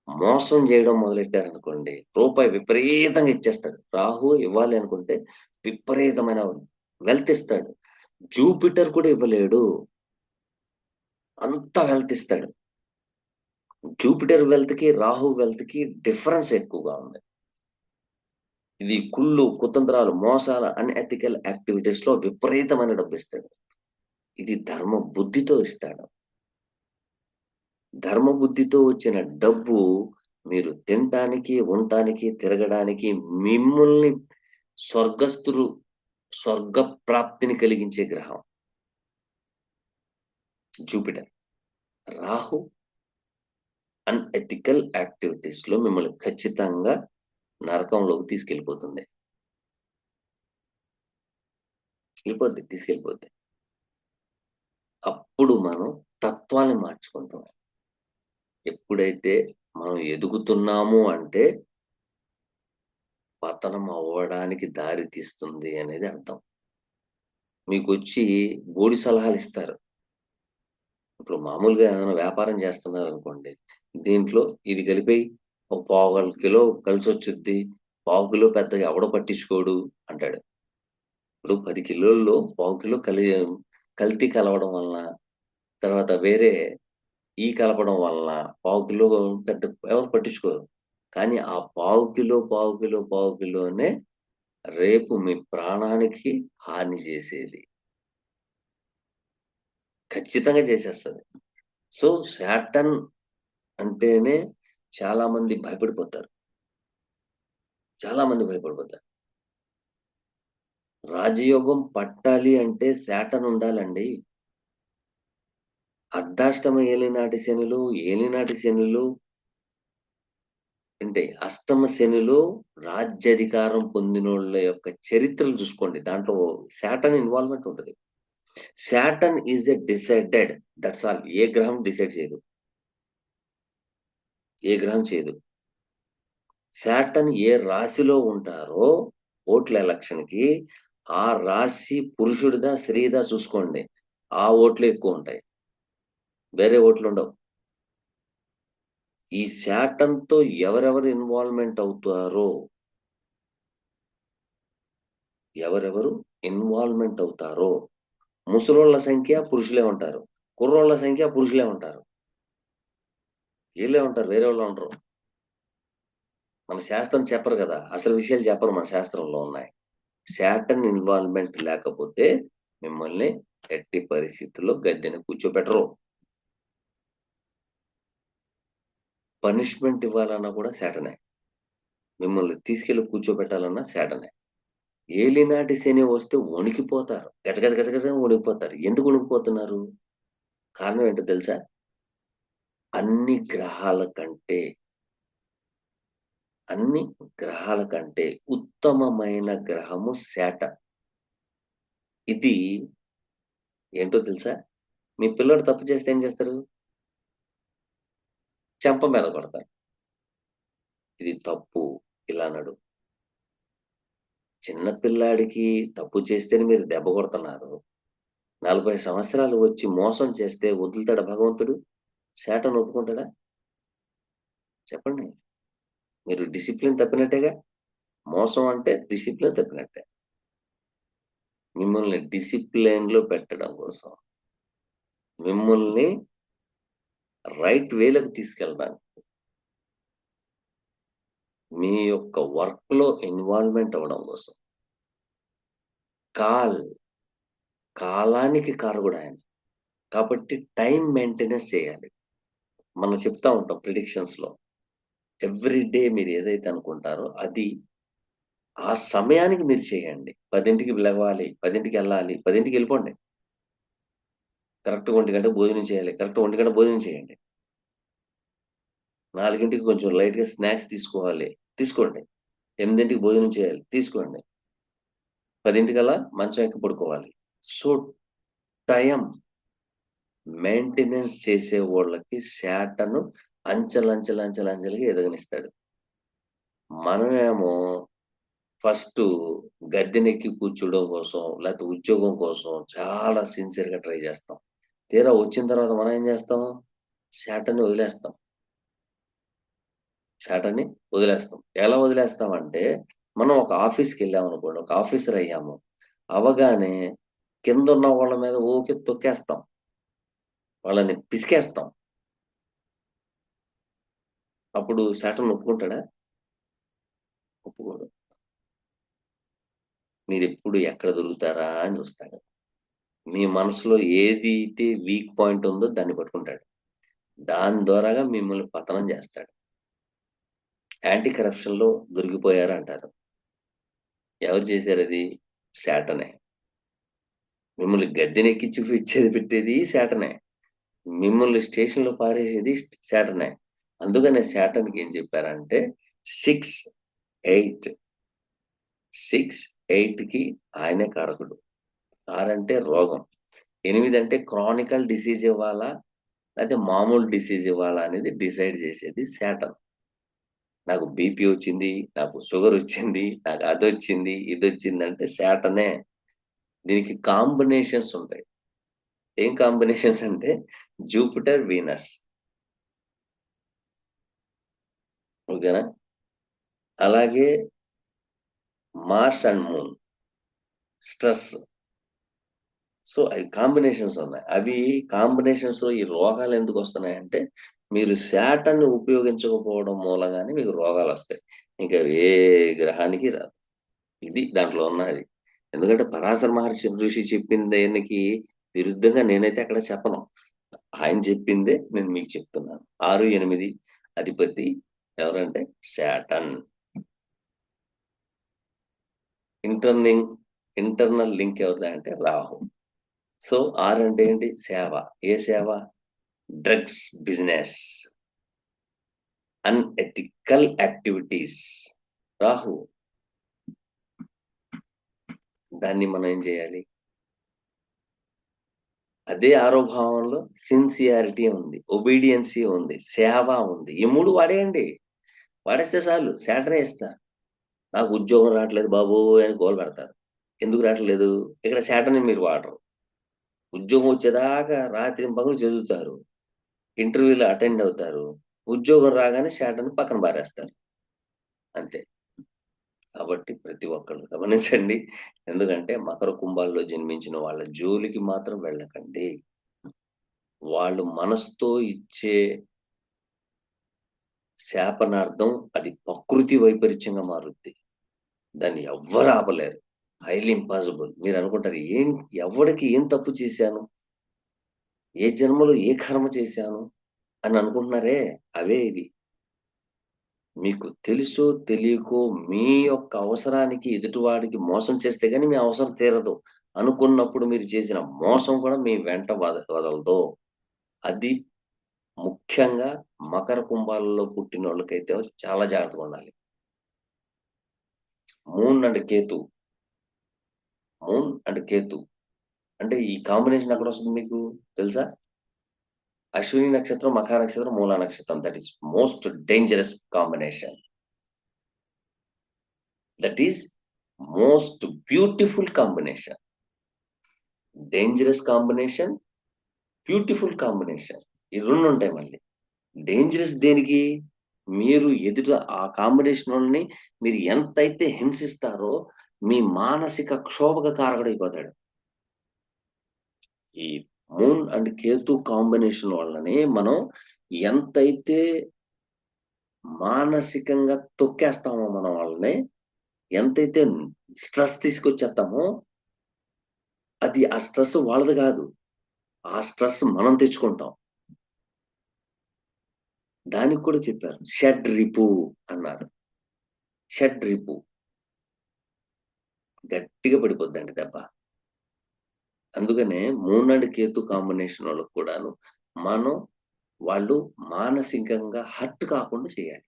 మోసం చేయడం మొదలెట్టారనుకోండి, రూపాయి విపరీతంగా ఇచ్చేస్తాడు. రాహు ఇవ్వాలి అనుకుంటే విపరీతమైన వెల్త్ ఇస్తాడు. జూపిటర్ కూడా ఇవ్వలేడు. అంత వెల్త్ ఇస్తాడు. జూపిటర్ వెల్త్‌కి, రాహు వెల్త్‌కి డిఫరెన్స్ ఎక్కువగా ఉంది. ఇది కుళ్ళు, కుతంత్రాలు, మోసాల అన్‌ఎథికల్ యాక్టివిటీస్‌లో విపరీతమైన డబ్బిస్తాడు. ఇది ధర్మ బుద్ధితో ఇస్తాడు. ధర్మ బుద్ధితో వచ్చిన డబ్బు మీరు తినటానికి, ఉండటానికి, తిరగడానికి మిమ్మల్ని స్వర్గస్థులు స్వర్గ ప్రాప్తిని కలిగించే గ్రహం జూపిటర్. రాహు అన్‌ఎథికల్ యాక్టివిటీస్‌లో మిమ్మల్ని ఖచ్చితంగా నరకంలోకి తీసుకెళ్ళిపోతుంది. తీసుకెళ్ళిపోద్ది. అప్పుడు మనం తత్వాన్ని మార్చుకుంటాం. ఎప్పుడైతే మనం ఎదుగుతున్నాము అంటే పతనం అవ్వడానికి దారి తీస్తుంది అనేది అర్థం. మీకొచ్చి బోడి సలహాలిస్తారు. ఇప్పుడు మామూలుగా ఏదైనా వ్యాపారం చేస్తున్నారనుకోండి. దీంట్లో ఇది కలిపేయి. ఒక పావుగల కిలో కలిసొచ్చుద్ది. పావు కిలో పెద్దగా ఎవడు పట్టించుకోడు అంటాడు. ఇప్పుడు 10 కిలోల్లో పావు కిలో కల్తీ కలవడం వలన, తర్వాత వేరే కలపడం వలన పావు కిలో పెద్ద ఎవరు పట్టించుకోరు. కానీ ఆ పావు కిలోనే రేపు మీ ప్రాణానికి హాని చేసేది. ఖచ్చితంగా చేసేస్తది. సో, శాటర్న్ అంటేనే చాలా మంది భయపడిపోతారు. చాలా మంది భయపడిపోతారు. రాజయోగం పట్టాలి అంటే శాటర్న్ ఉండాలండి. అర్ధాష్టమ ఏలినాటి శనులు అంటే అష్టమ శనిలో రాజ్యాధికారం పొందినోళ్ళ యొక్క చరిత్రలు చూసుకోండి. దాంట్లో శాటర్న్ ఇన్వాల్వ్‌మెంట్ ఉంటది. Saturn is a decided that's all. ఏ గ్రహం డిసైడ్ చేయదు. ఏ గ్రహం చేయదు. శాటర్న్ ఏ రాశిలో ఉంటారో ఓట్ల ఎలక్షన్‌కి ఆ రాశి పురుషుడిదా, స్త్రీదా చూసుకోండి. ఆ ఓట్లే ఎక్కువుంటాయి. వేరే ఓట్లుండవు. ఈ శాటర్న్‌తో ఎవరెవరు ఎవరెవరు ఇన్వాల్వ్‌మెంట్ అవుతారో ముసలోళ్ళ సంఖ్య పురుషులే ఉంటారు. కుర్రోళ్ళ సంఖ్య పురుషులే ఉంటారు. ఈళ్ళే ఉంటారు. వేరే వాళ్ళు ఉండరు. మన శాస్త్రం చెప్పరు కదా! అసలు విషయాలు చెప్పరు మన శాస్త్రంలో ఉన్నాయి. శాటర్న్ ఇన్వాల్వ్‌మెంట్ లేకపోతే మిమ్మల్ని ఎట్టి పరిస్థితుల్లో గద్దెన కూర్చోబెట్టరు. పనిష్మెంట్ ఇవ్వాలన్నా కూడా శాటర్‌నే. మిమ్మల్ని తీసుకెళ్ళి కూర్చోబెట్టాలన్నా శాటర్‌నే. ఏలినాటి శని వస్తే వణికిపోతారు. గజ గజ గజ గజ అని వణికిపోతారు. ఎందుకు వణికిపోతున్నారు? కారణం ఏంటో తెలుసా? అన్ని గ్రహాల కంటే, అన్ని గ్రహాల కంటే ఉత్తమమైన గ్రహము శాటర్న్. ఇది ఏంటో తెలుసా? మీ పిల్లోడు తప్పు చేస్తే ఏం చేస్తారు? చెంప మీద కొడతారు. ఇది తప్పు. ఇలా నడు. చిన్న పిల్లాడికి తప్పు చేస్తేనే మీరు దెబ్బ కొడుతున్నారు. 40 సంవత్సరాలు వచ్చి మోసం చేస్తే వదులుతాడా భగవంతుడు? శాటర్న్ ఒప్పుకుంటాడా? చెప్పండి. మీరు డిసిప్లిన్ తప్పినట్టేగా? మోసం అంటే డిసిప్లిన్ తప్పినట్టే. మిమ్మల్ని డిసిప్లిన్‌లో పెట్టడం కోసం, మిమ్మల్ని రైట్ వేలోకి తీసుకెళ్ళడానికి, మీ యొక్క వర్క్‌లో ఇన్వాల్వ్‌మెంట్ అవ్వడం కోసం. కాల్ కాలానికి కారకుడాయన. కాబట్టి టైమ్ మెయింటెనెన్స్ చేయాలి. మనం చెప్తా ఉంటాం ప్రిడిక్షన్స్‌లో. ఎవ్రీ డే మీరు ఏదైతే అనుకుంటారో అది ఆ సమయానికి మీరు చేయండి. 10కి లెగవాలి, 10కెళ్ళాలి, 10కెళ్ళిపోండి. కరెక్ట్‌గా 1 గంటకు భోజనం చేయాలి. కరెక్ట్‌గా 1 గంట భోజనం చేయండి. 4కి కొంచెం లైట్‌గా స్నాక్స్ తీసుకోవాలి. తీసుకోండి. 8కి భోజనం చేయాలి. తీసుకోండి. 10కల్లా మంచం ఎక్కి పడుకోవాలి. సో, టైమ్ మెయింటెనెన్స్ చేసేవోళ్ళకి శాటను అంచెలంచెలుగా ఎదగనిస్తాడు. మనమేమో ఫస్టు గద్దెనెక్కి కూర్చోవడం కోసం, లేకపోతే ఉద్యోగం కోసం చాలా సిన్సియర్‌గా ట్రై చేస్తాం. తీరా వచ్చిన తర్వాత మనం ఏం చేస్తాం? శాటర్‌ని వదిలేస్తాం. శాటర్‌ని వదిలేస్తాం. ఎలా వదిలేస్తామంటే, మనం ఒక ఆఫీస్‌కెళ్ళామనుకోండి, ఒక ఆఫీసర్ అయ్యాము. అవ్వగానే కిందున్న వాళ్ళ మీద ఊకే తొక్కేస్తాం. వాళ్ళని పిసికేస్తాం. అప్పుడు శాటర్‌ని ఒప్పుకుంటాడా? ఒప్పుకోడు. మీరెప్పుడు ఎక్కడ దొరుకుతారా అని చూస్తాడు. మీ మనసులో ఏదైతే వీక్ పాయింట్ ఉందో దాన్ని పట్టుకుంటాడు. దాని ద్వారాగా మిమ్మల్ని పతనం చేస్తాడు. యాంటీ కరప్షన్‌లో దొరికిపోయారంటారు. ఎవరు చేశారది? శాటనే. మిమ్మల్ని గద్దెనెక్కించి పిచ్చేది పెట్టేది శాటనే. మిమ్మల్ని స్టేషన్‌లో పారేసేది శాటర్‌నే. అందుకనే శాటర్న్‌కి ఏం చెప్పారంటే 6, 8, 6, 8కి ఆయనే కారకుడు. 6 అంటే రోగం. 8 అంటే క్రానికల్ డిసీజ్ ఇవ్వాలా? లేతే మామూలు డిసీజ్ ఇవ్వాలా అనేది డిసైడ్ చేసేది శాటర్న్. నాకు బీపీ వచ్చింది, నాకు షుగర్ వచ్చింది, నాకు అదొచ్చింది, ఇదొచ్చిందంటే శాటర్నే. దీనికి కాంబినేషన్స్ ఉంటాయి. ఏం కాంబినేషన్స్ అంటే జూపిటర్, వీనస్. ఓకేనా? అలాగే Mars and moon. Stress. So, అవి కాంబినేషన్స్ ఉన్నాయి. అవి కాంబినేషన్స్‌లో ఈ రోగాలెందుకొస్తున్నాయంటే, మీరు శాటర్న్‌ని ఉపయోగించకపోవడం మూలంగానే మీకు రోగాలొస్తాయి. ఇంకా ఏ గ్రహానికి రాదు. ఇది దాంట్లో ఉన్నది. ఎందుకంటే పరాశర మహర్షి ఋషి చెప్పిన దానికి విరుద్ధంగా నేనైతే ఎక్కడ చెప్పను. ఆయన చెప్పిందే నేను మీకు చెప్తున్నాను. 6, 8 అధిపతి ఎవరంటే శాటర్న్. ఇంటర్నింగ్ ఇంటర్నల్ లింక్ ఎవరిదంటే రాహు. సో, 6 అంటే ఏంటి? సేవ. ఏ సేవ? Drugs business, unethical activities. Rahu. దాన్ని మనం ఏం చేయాలి? అదే ఆరో భావంలో సిన్సియారిటీ ఉంది. ఒబీడియన్సీ ఉంది. సేవ ఉంది. ఈ 3 వాడేయండి. వాడేస్తే చాలు. శాలరీ ఇస్తా. నాకు ఉద్యోగం రావట్లేదు బాబోయ్! అని గోల పెడతారు. ఎందుకు రావట్లేదు? ఇక్కడ శాటర్‌ని మీరు వాడరు. ఉద్యోగం వచ్చేదాకా రాత్రింబగళ్ళు చదువుతారు. ఇంటర్వ్యూలు అటెండ్ అవుతారు. ఉద్యోగం రాగానే శాటర్‌ని పక్కన పారేస్తారు. అంతే. కాబట్టి ప్రతి ఒక్కళ్ళు గమనించండి. ఎందుకంటే మకర కుంభాల్లో జన్మించిన వాళ్ళ జోలికి మాత్రం వెళ్ళకండి. వాళ్ళు మనసుతో ఇచ్చే శాపనార్థం అది ప్రకృతి వైపరీత్యంగా మారుద్ది. దాన్ని ఎవ్వరు ఆపలేరు. Highly impossible. మీరు అనుకుంటారు ఎవడికి ఏం తప్పు చేశాను? ఏ జన్మలో ఏ కర్మ చేశాను? అని అనుకుంటున్నారే అవే ఇవి. మీకు తెలుసో తెలియకో మీ యొక్క అవసరానికి ఎదుటివాడికి మోసం చేస్తే గాని మీ అవసరం తీరదు. అనుకున్నప్పుడు మీరు చేసిన మోసం కూడా మీ వెంట వదలదు. అది ముఖ్యంగా మకర కుంభాలలో పుట్టినోళ్ళకైతే చాలా జాగ్రత్తగా ఉండాలి. Moon and Ketu. Moon and Ketu. అంటే ఈ కాంబినేషన్ ఎక్కడొస్తుంది మీకు తెలుసా? అశ్విని నక్షత్రం, మఖా నక్షత్రం, మూలా నక్షత్రం. That is most dangerous combination. That is most beautiful combination. Dangerous combination, beautiful combination. ఈ 2 ఉంటాయి మళ్ళీ. డేంజరస్ దేనికి? మీరు ఎదుట ఆ కాంబినేషనోళ్ళని మీరు ఎంతైతే హింసిస్తారో మీ మానసిక క్షోభకు కారకుడైపోతాడు. ఈ మూన్ అండ్ కేతు కాంబినేషన్ వల్లనే మనం ఎంతైతే మానసికంగా తొక్కేస్తామో మనం వాళ్ళని, ఎంతైతే స్ట్రెస్ తీసుకొచ్చేస్తామో అది ఆ స్ట్రెస్ వాళ్ళది కాదు. ఆ స్ట్రెస్ మనం తెచ్చుకుంటాం. దానికి కూడా చెప్పారు. షడ్రిపు అన్నారు. షడ్రిపు. గట్టిగా పడిపోద్దండి దెబ్బ. అందుకనే మూన్ అండ్ కేతు కాంబినేషన్ వాళ్ళకి కూడాను మనం వాళ్ళు మానసికంగా హర్ట్ కాకుండా చేయాలి.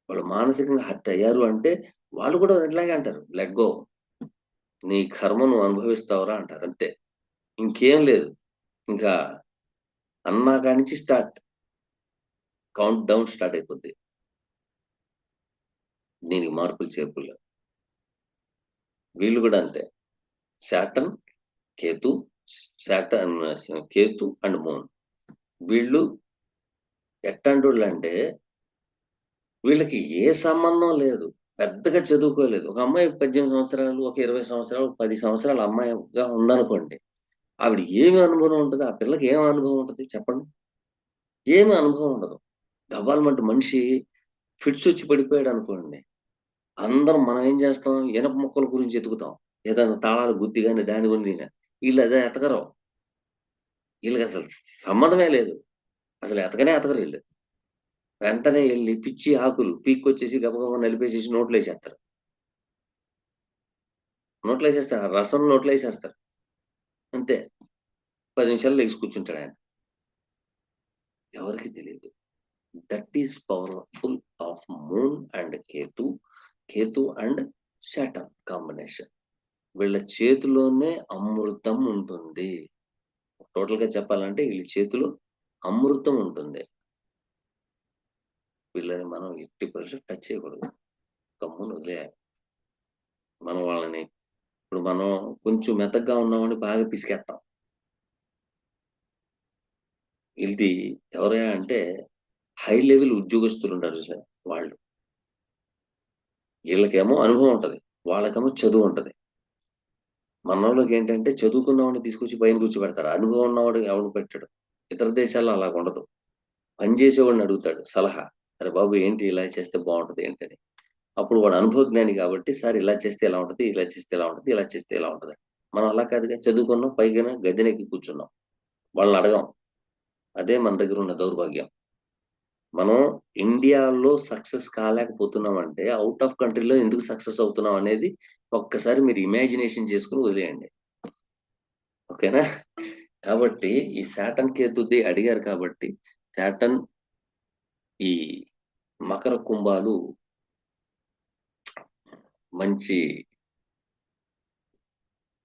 వాళ్ళు మానసికంగా హర్ట్ అయ్యారు అంటే వాళ్ళు కూడా ఇట్లాగే అంటారు. Let go. నీ కర్మ నువ్వు అనుభవిస్తావురా అంటారు అంతే. ఇంకేం లేదు. ఇంకా అన్నా కానించి స్టార్ట్. కౌంట్ డౌన్ స్టార్ట్ అయిపోద్ది. దీనికి మార్పులు చేర్పులు. వీళ్ళు కూడా అంతే. Saturn, Ketu, Saturn, Ketu and moon. వీళ్ళు ఎట్టంటోళ్ళంటే వీళ్ళకి ఏ సంబంధం లేదు. పెద్దగా చదువుకోలేదు. ఒక అమ్మాయి 18 సంవత్సరాలు, ఒక 20 సంవత్సరాలు, 10 సంవత్సరాల అమ్మాయిగా ఉందనుకోండి. ఆవిడ ఏమి అనుభవం ఉంటది? ఆ పిల్లకి ఏమి అనుభవం ఉంటది చెప్పండి? ఏమి అనుభవం ఉండదు. గవ్వాలమంటూ మనిషి ఫిట్స్ వచ్చి పడిపోయాడనుకోండి. అందరం మనం ఏం చేస్తాం? ఇనప ముక్కల గురించి ఎతుకుతాం. ఏదైనా తాళాలు గుద్ది గాని, దాని గురించి గాని. ఈళ్ళు అదే ఎతకరు. ఈళ్ళకసలు సంబంధమే లేదు. అసలు ఎతకనే ఎతకరు ఈళ్ళు. వెంటనే ఎళ్లి పిచ్చి ఆకులు పీక్కొచ్చేసి గబగబా నలిపేసేసి నోట్లో ఏసేత్తారు. నోట్లో ఏసేస్తారు. ఆ రసం నోట్లో ఏసేస్తారు. అంతే. 10 నిమిషాల్లో లెగిసి కూర్చుంటాడాయన. ఎవరికీ తెలీదు. That is powerful of moon and Ketu. Ketu and Saturn combination. వీళ్ళ చేతిలోనే అమృతం ఉంటుంది. టోటల్‌గా చెప్పాలంటే వీళ్ళ చేతిలో అమృతం ఉంటుంది. వీళ్ళని మనం ఎట్టి పరిస్థితిలో టచ్ చేయకూడదు. గమ్మున వదిలేయాలి. మనం వాళ్ళని ఇప్పుడు మనం కొంచెం మెతకగా ఉన్నామని బాగా పిసికేత్తాం. ఇది ఎవరయ్యా అంటే హై లెవెల్ ఉద్యోగస్తులుంటారు చూసారా వాళ్ళు. ఈళ్ళకేమో అనుభవం ఉంటది. వాళ్ళకేమో చదువుంటది. మనోళ్ళకేంటంటే చదువుకున్నవాడిని తీసుకొచ్చి పైన కూర్చోబెడతారు. అనుభవం ఉన్నవాడు ఎవడు పెట్టడు. ఇతర దేశాల్లో అలాగుండదు. పని చేసేవాడిని అడుగుతాడు సలహా. "అరె బాబు ఏంటి ఇలా చేస్తే బావుంటది ఏంటని." అప్పుడు వాడు అనుభవజ్ఞాని కాబట్టి, "సార్ ఇలా చేస్తే ఎలా ఉంటది? ఇలా చేస్తే ఎలా ఉంటది? ఇలా చేస్తే ఎలా ఉంటది?" మనం అలా కాదుగా. చదువుకున్నాం, పైగాన గద్దెనెక్కి కూర్చున్నాం. వాళ్ళని అడగం. అదే మన దగ్గరున్న దౌర్భాగ్యం. మనం ఇండియాలో సక్సెస్ కాలేకపోతున్నామంటే, ఔట్ ఆఫ్ కంట్రీలో ఎందుకు సక్సెస్ అవుతున్నాం అనేది ఒక్కసారి మీరు ఇమాజినేషన్ చేసుకొని వదిలేయండి. ఓకేనా? కాబట్టి ఈ సాటర్న్ కేతుది అడిగారు కాబట్టి, సాటర్న్ ఈ మకర కుంభాలు మంచి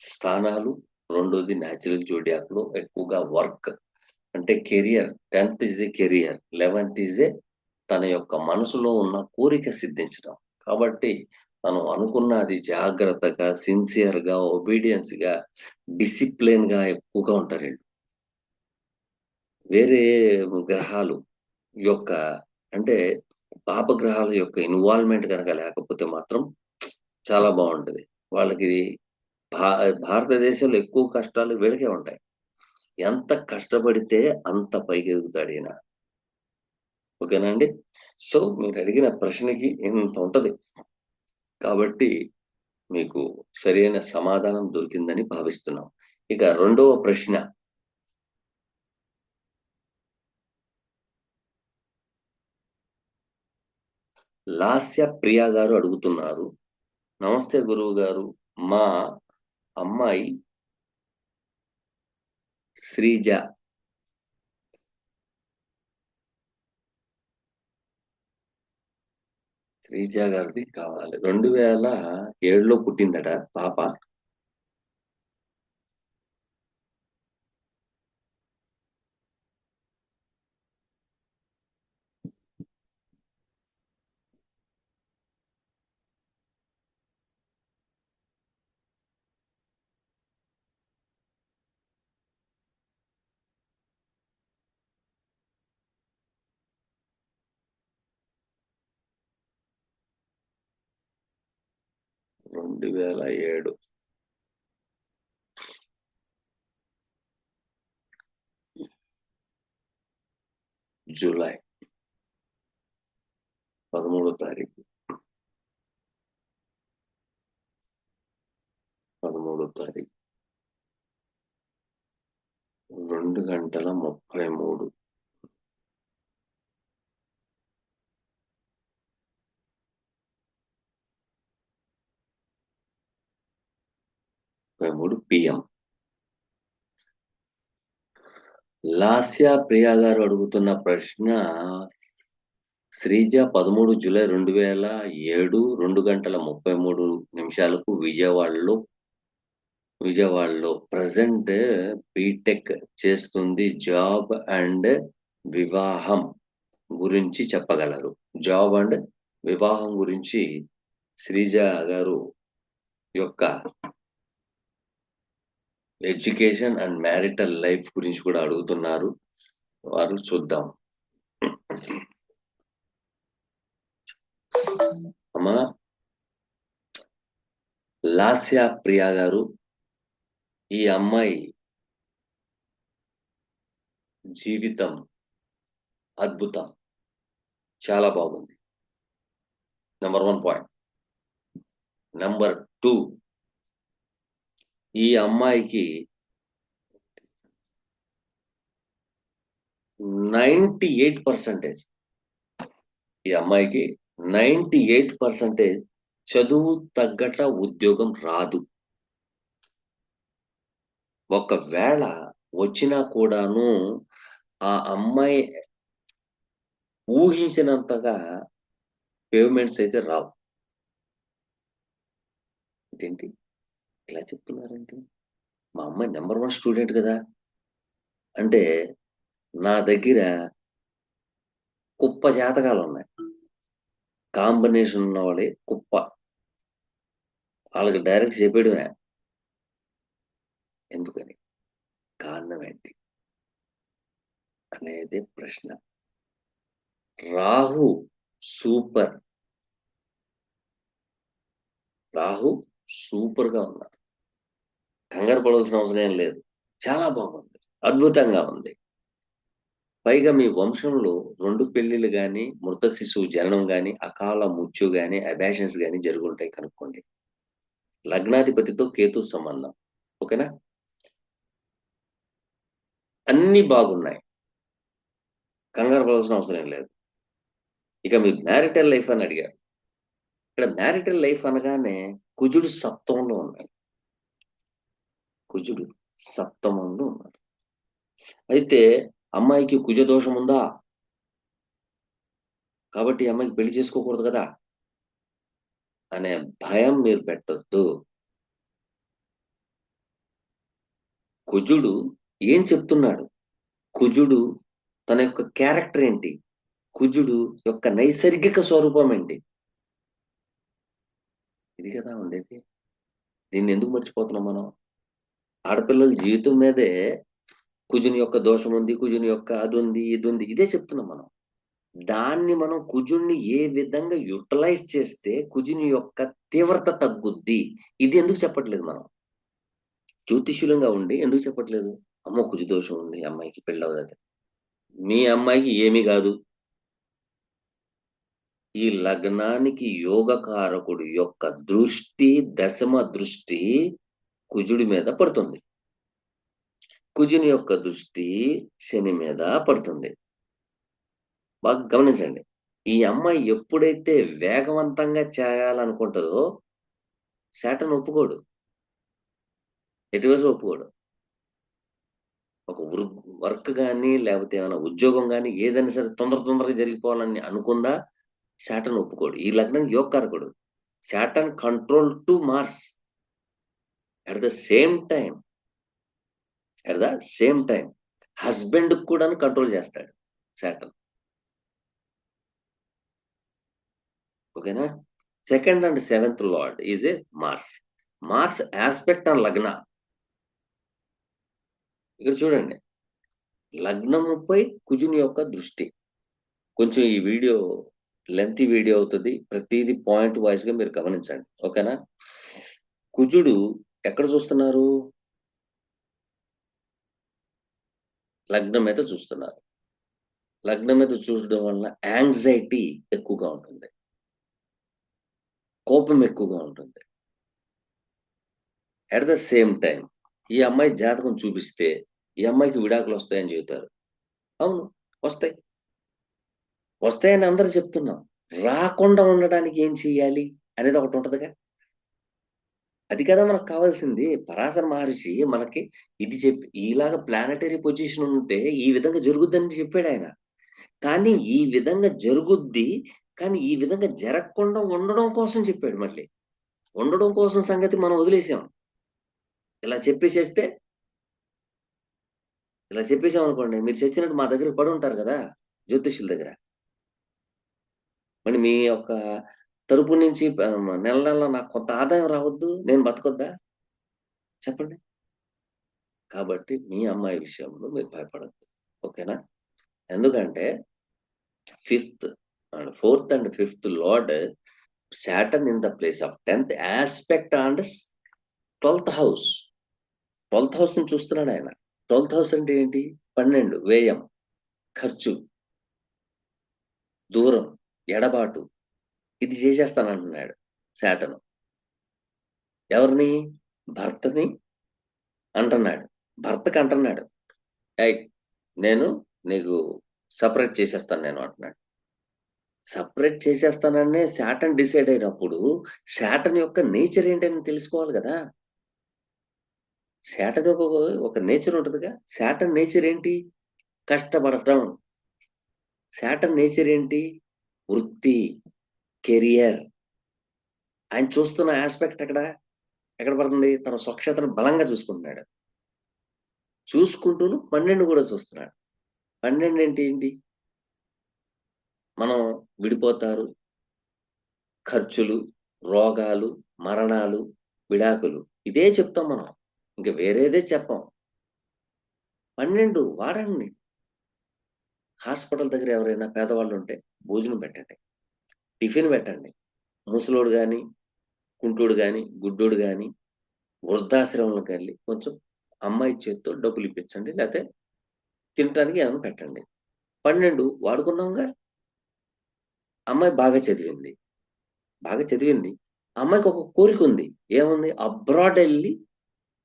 స్థానాలు. రెండోది న్యాచురల్ జోడియాక్‌లో ఎక్కువగా వర్క్ అంటే కెరియర్. 10థ్ ఈజ్ ఎ కెరియర్. 11థ్ ఈజ్ ఎ తన యొక్క మనసులో ఉన్న కోరిక సిద్ధించడం. కాబట్టి మనం అనుకున్నది జాగ్రత్తగా, సిన్సియర్‌గా, ఒబీడియన్స్‌గా, డిసిప్లిన్‌గా ఎక్కువగా ఉంటారండి. వేరే గ్రహాలు యొక్క అంటే పాపగ్రహాల యొక్క ఇన్వాల్వ్‌మెంట్ గనక లేకపోతే మాత్రం చాలా బావుంటది. వాళ్ళకి భా భారతదేశంలో ఎక్కువ కష్టాలు వీళ్ళకే ఉంటాయి. ఎంత కష్టపడితే అంత పైకెదుగుతాడీయన. ఓకేనా అండి? సో మీరు అడిగిన ప్రశ్నకి ఇంత ఉంటది. కాబట్టి మీకు సరైన సమాధానం దొరికిందని భావిస్తున్నాం. ఇక రెండవ ప్రశ్న. లాస్య ప్రియ గారు అడుగుతున్నారు. నమస్తే గురువు గారు. మా అమ్మాయి శ్రీజ శ్రీజ గారిది కావాలి. 2007లో పుట్టిందట పాప. రెండు వేల ఏడు జూలై 13వ తారీఖు 13వ తారీఖు 2:33 PM. లాస్య ప్రియ గారు అడుగుతున్న ప్రశ్న, శ్రీజ 13 జూలై 2007 2:33 విజయవాడలో ప్రజెంట్ బీటెక్ చేస్తుంది. జాబ్ అండ్ వివాహం గురించి చెప్పగలరు. జాబ్ అండ్ వివాహం గురించి శ్రీజ గారు యొక్క ఎడ్యుకేషన్ అండ్ మ్యారిటల్ లైఫ్ గురించి కూడా అడుగుతున్నారు. వారు చూద్దాం. అమ్మా లాస్య ప్రియ గారు, ఈ అమ్మాయి జీవితం అద్భుతం, చాలా బాగుంది. Number 1 point. నెంబర్ 2, ఈ అమ్మాయికి 98% ఈ అమ్మాయికి 98% చదువు తగ్గట ఉద్యోగం రాదు. ఒకవేళ వచ్చినా కూడాను ఆ అమ్మాయి ఊహించినంతగా పేమెంట్స్ అయితే రావు. ఇదేంటి ఇలా చెప్తున్నారంటే? మా అమ్మాయి నెంబర్ 1 స్టూడెంట్ కదా అంటే, నా దగ్గర కుప్ప జాతకాలు ఉన్నాయి. కాంబినేషన్ ఉన్న వాళ్ళే కుప్ప. వాళ్ళకి డైరెక్ట్ చెప్పేయడమే. ఎందుకని? కారణం ఏంటి అనేది ప్రశ్న. రాహు సూపర్. రాహు సూపర్ గా ఉన్నారు. కంగారు పడాల్సిన అవసరం ఏం లేదు. చాలా బాగుంది, అద్భుతంగా ఉంది. పైగా మీ వంశంలో 2 పెళ్లిళ్ళు గాని, మృత శిశువు జననం గాని, అకాల మృత్యు గాని, అబాషన్స్ గాని జరుగుంటాయి కనుక్కోండి. లగ్నాధిపతితో కేతు సంబంధం. ఓకేనా? అన్ని బాగున్నాయి. కంగారు పడాల్సిన అవసరం ఏం లేదు. ఇక మీ మ్యారిటల్ లైఫ్ అని అడిగారు. ఇక్కడ మ్యారిటల్ లైఫ్ అనగానే కుజుడు సప్తమంలో ఉన్నాడు. కుజుడు సప్తమంలో ఉన్నాడు. అయితే అమ్మాయికి కుజ దోషం ఉందా, కాబట్టి అమ్మాయికి పెళ్లి చేసుకోకూడదు కదా అనే భయం మీరు పెట్టొద్దు. కుజుడు ఏం చెప్తున్నాడు? కుజుడు తన యొక్క క్యారెక్టర్ ఏంటి? కుజుడు యొక్క నైసర్గిక స్వరూపం ఏంటి? ఇది కదా ఉండేది. దీన్ని ఎందుకు మర్చిపోతున్నాం మనం? ఆడపిల్లల జీవితం మీదే కుజుని యొక్క దోషం ఉంది, కుజుని యొక్క అది ఉంది, ఇది ఉంది, ఇదే చెప్తున్నాం మనం. దాన్ని మనం కుజుడిని ఏ విధంగా యూటిలైజ్ చేస్తే కుజుని యొక్క తీవ్రత తగ్గుద్ది, ఇది ఎందుకు చెప్పట్లేదు మనం? జ్యోతిష్యులంగా ఉండి ఎందుకు చెప్పట్లేదు? అమ్మో కుజు దోషం ఉంది, అమ్మాయికి పెళ్ళి అవుతుంది. మీ అమ్మాయికి ఏమీ కాదు. ఈ లగ్నానికి యోగకారకుడు యొక్క దృష్టి, దశమ దృష్టి కుజుడి మీద పడుతుంది. కుజుని యొక్క దృష్టి శని మీద పడుతుంది. బాగా గమనించండి. ఈ అమ్మాయి ఎప్పుడైతే వేగవంతంగా చేయాలనుకుంటదో శాటర్న్ ఒప్పుకోడు. ఎట్టి పరిస్థితిలో ఒప్పుకోడు. ఒక వర్క్ గాని, లేపోతే ఏమైనా ఉద్యోగం గాని, ఏదైనా సరే తొందరగా జరిగిపోవాలని అనుకుందా, శాటర్న్ ఒప్పుకోడు. ఈ లగ్నం యోగకారకుడు. Saturn control to Mars. At the same time at the same time హస్బెండ్‌కి కూడాను కంట్రోల్ చేస్తాడు శాటర్న్. ఓకేనా? Second and seventh lord is a Mars. Mars aspect on lagna. ఇక్కడ చూడండి. లగ్నముపై కుజుని యొక్క దృష్టి. కొంచెం ఈ వీడియో లెంతీ వీడియో అవుతది. ప్రతీది పాయింట్ వైస్‌గా మీరు గమనించండి. ఓకేనా? కుజుడు ఎక్కడ చూస్తున్నారు? లగ్నం మీద చూస్తున్నారు. లగ్నం మీద చూడడం వలన యాంగ్జైటీ ఎక్కువగా ఉంటుంది. కోపం ఎక్కువగా ఉంటుంది. అట్ ద సేమ్ టైమ్ ఈ అమ్మాయి జాతకం చూపిస్తే, ఈ అమ్మాయికి విడాకులొస్తాయని చెబుతారు. అవును. వస్తాయి. వస్తాయని అందరూ చెప్తున్నాం. రాకుండా ఉండడానికి ఏం చెయ్యాలి? అనేది ఒకటుంటదిగా. అది కదా మనకు కావాల్సింది. పరాశర మహర్షి మనకి ఇది చెప్పి ఇలాగ ప్లానెటరీ పొజిషన్ ఉంటే ఈ విధంగా జరుగుద్దని చెప్పాడాయన. కానీ ఈ విధంగా జరుగుద్ది. కానీ ఈ విధంగా జరగకుండా ఉండడం కోసం చెప్పాడు మళ్ళీ. ఉండడం కోసం సంగతి మనం వదిలేసాం. ఇలా చెప్పేసేస్తే ఇలా చెప్పేసామనుకోండి, మీరు చచ్చినట్టు మా దగ్గర పడుంటారు గదా! జ్యోతిష్యుల దగ్గర. మరి మీ యొక్క తరపు నుంచి నెల నాకు కొంత ఆదాయం రావద్దు? నేను బతకొద్దా? చెప్పండి. కాబట్టి మీ అమ్మాయి విషయంలో మీరు భయపడొద్దు. ఓకేనా? ఎందుకంటే fifth fourth and fifth lord Saturn in the place of 10th aspect and 12th house. 12th హౌస్‌ని చూస్తున్నాడాయన. 12th హౌస్ అంటే ఏంటి? 12 వ్యయం, ఖర్చు, దూరం, ఎడబాటు ఇది చేసేస్తానంటున్నాడు సాటర్న్. ఎవరిని? భర్తని అంటున్నాడు. భర్తకి అంటున్నాడు. "ఏయ్! నేను నీకు సెపరేట్ చేసేస్తాను నేను" అంటున్నాడు. సెపరేట్ చేసేస్తాననే సాటర్న్ డిసైడ్ అయినప్పుడు, సాటర్న్ యొక్క నేచర్ ఏంటని తెలుసుకోవాలి గదా! సాటర్న్ ఒక నేచర్ ఉంటదిగా. సాటర్న్ నేచర్ ఏంటి? కష్టపడటం. సాటర్న్ నేచర్ ఏంటి? వృత్తి, కెరియర్. ఆయన చూస్తున్న యాస్పెక్ట్ ఎక్కడ పడుతుంది? తన స్వక్షేత్రం బలంగా చూసుకుంటున్నాడు. చూసుకుంటూను 12 గూడా చూస్తున్నాడు. 12 అంటే ఏంటి? మనం విడిపోతారు, ఖర్చులు, రోగాలు, మరణాలు, విడాకులు. ఇదే చెప్తాం మనం. ఇంక వేరేదే చెప్పం. 12 వాడండి. హాస్పిటల్ దగ్గర ఎవరైనా పేదవాళ్ళుంటే భోజనం పెట్టండి. టిఫిన్ పెట్టండి. ముసలోడు గాని, కుంటోడు గాని, గుడ్డోడు గాని, వృద్ధాశ్రమంలోకెళ్ళి కొంచెం అమ్మాయి చేత్తో డబ్బులిప్పించండి. లేతే తినటానికి ఏమన్నా పెట్టండి. 12 వాడుకున్నాంగా. అమ్మాయి బాగా చదివింది. బాగా చదివింది. ఆ అమ్మాయికొక కోరికుంది. ఏముంది? అబ్రాడ్ ఎళ్లి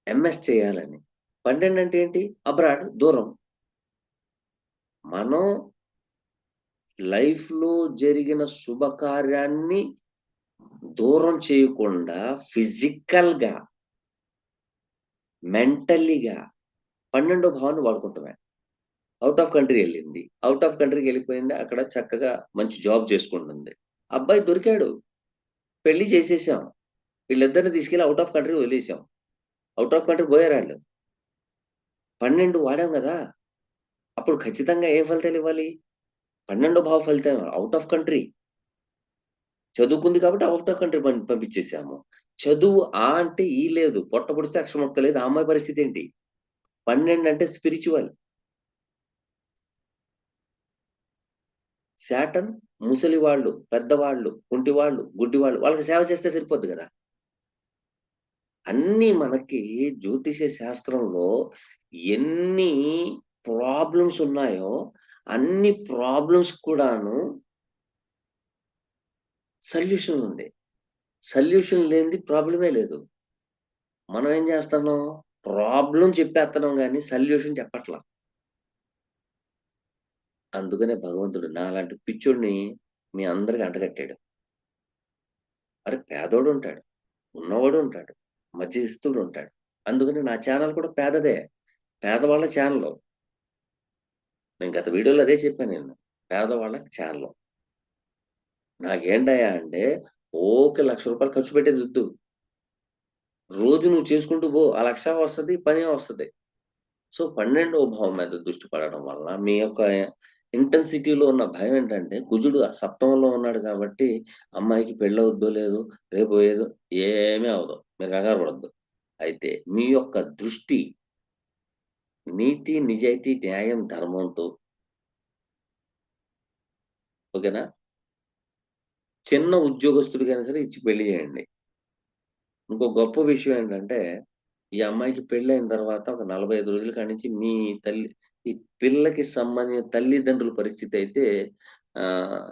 ఎంఎస్ చేయాలని. 12 అంటే ఏంటి? అబ్రాడ్ దూరం. మనం లైఫ్‌లో జరిగిన శుభకార్యాన్ని దూరం చేయకుండా ఫిజికల్‌గా, మెంటల్లీగా 12 భావాన్ని వాడుకుంటమే. ఔట్ ఆఫ్ కంట్రీ ఎళ్ళింది. ఔట్ ఆఫ్ కంట్రీకెళ్ళిపోయింది. అక్కడ చక్కగా మంచి జాబ్ చేసుకుంటుంది. అబ్బాయి దొరికాడు. పెళ్లి చేసేసాం. వీళ్ళిద్దరిని తీసుకెళ్ళి ఔట్ ఆఫ్ కంట్రీ వదిలేసాం. ఔట్ ఆఫ్ కంట్రీ పోయారాళ్ళు. 12 వాడాం గదా! అప్పుడు ఖచ్చితంగా ఏ ఫలితాలివ్వాలి? 12 భావ ఫలితం ఔట్ ఆఫ్ కంట్రీ. చదువుకుంది కాబట్టి ఔట్ ఆఫ్ కంట్రీ పంపించేసాము. చదువు అంటే ఈ లేదు. పొట్ట పొడిస్తే అక్షరం ముక్క లేదు. ఆ అమ్మాయి పరిస్థితేంటి? 12 అంటే స్పిరిచ్యువల్. శాటర్న్ ముసలివాళ్ళు, పెద్దవాళ్ళు, కుంటివాళ్ళు, గుడ్డివాళ్ళు వాళ్ళకి సేవ చేస్తే సరిపోద్ది గదా! అన్నీ మనకి జ్యోతిష శాస్త్రంలో ఎన్ని ప్రాబ్లమ్స్ ఉన్నాయో, అన్ని ప్రాబ్లమ్స్ కూడాను సొల్యూషన్ ఉంది. సొల్యూషన్ లేనిది ప్రాబ్లమే లేదు. మనం ఏం చేస్తున్నాం? ప్రాబ్లమ్ చెప్పేస్తున్నాం గానీ సొల్యూషన్ చెప్పట్లా. అందుకనే భగవంతుడు నాలాంటి పిచ్చోడిని మీ అందరికి అంటగట్టాడు. అరే పేదోడుంటాడు, ఉన్నవాడుంటాడు, మధ్యస్థుడుంటాడు. అందుకని నా ఛానల్ కూడా పేదదే. పేదవాళ్ళ ఛానలు. నేను గత వీడియోలో అదే చెప్పాను నేను. పేదవాళ్ళ ఛానలు. నాకేంటయ్యా అంటే ఓకే ₹1,00,000 ఖర్చు పెట్టేదొద్దు. రోజు నువ్వు చేసుకుంటూ పో. ఆ 1,00,000 వస్తది, పనే వస్తది. సో, 12వ భావం మీద దృష్టి పడడం వల్ల మీ యొక్క ఇంటెన్సిటీలో ఉన్న భయం ఏంటంటే, కుజుడు ఆ సప్తమంలో ఉన్నాడు కాబట్టి, అమ్మాయికి పెళ్ళవుద్దో లేదో, రేపు ఏదో ఏమీ అవ్వదు. మీరు కంగారు పడొద్దు. అయితే మీ యొక్క దృష్టి నీతి, నిజాయితీ, న్యాయం, ధర్మంతో ఓకేనా? చిన్న ఉద్యోగస్తుడికైనా సరే ఇచ్చి పెళ్లి చేయండి. ఇంకో గొప్ప విషయం ఏంటంటే, ఈ అమ్మాయికి పెళ్ళైన తర్వాత ఒక 45 రోజుల కాడ్నుంచి మీ తల్లి ఈ పిల్లకి సంబంధించిన తల్లిదండ్రుల పరిస్థితయితే ఆహ్,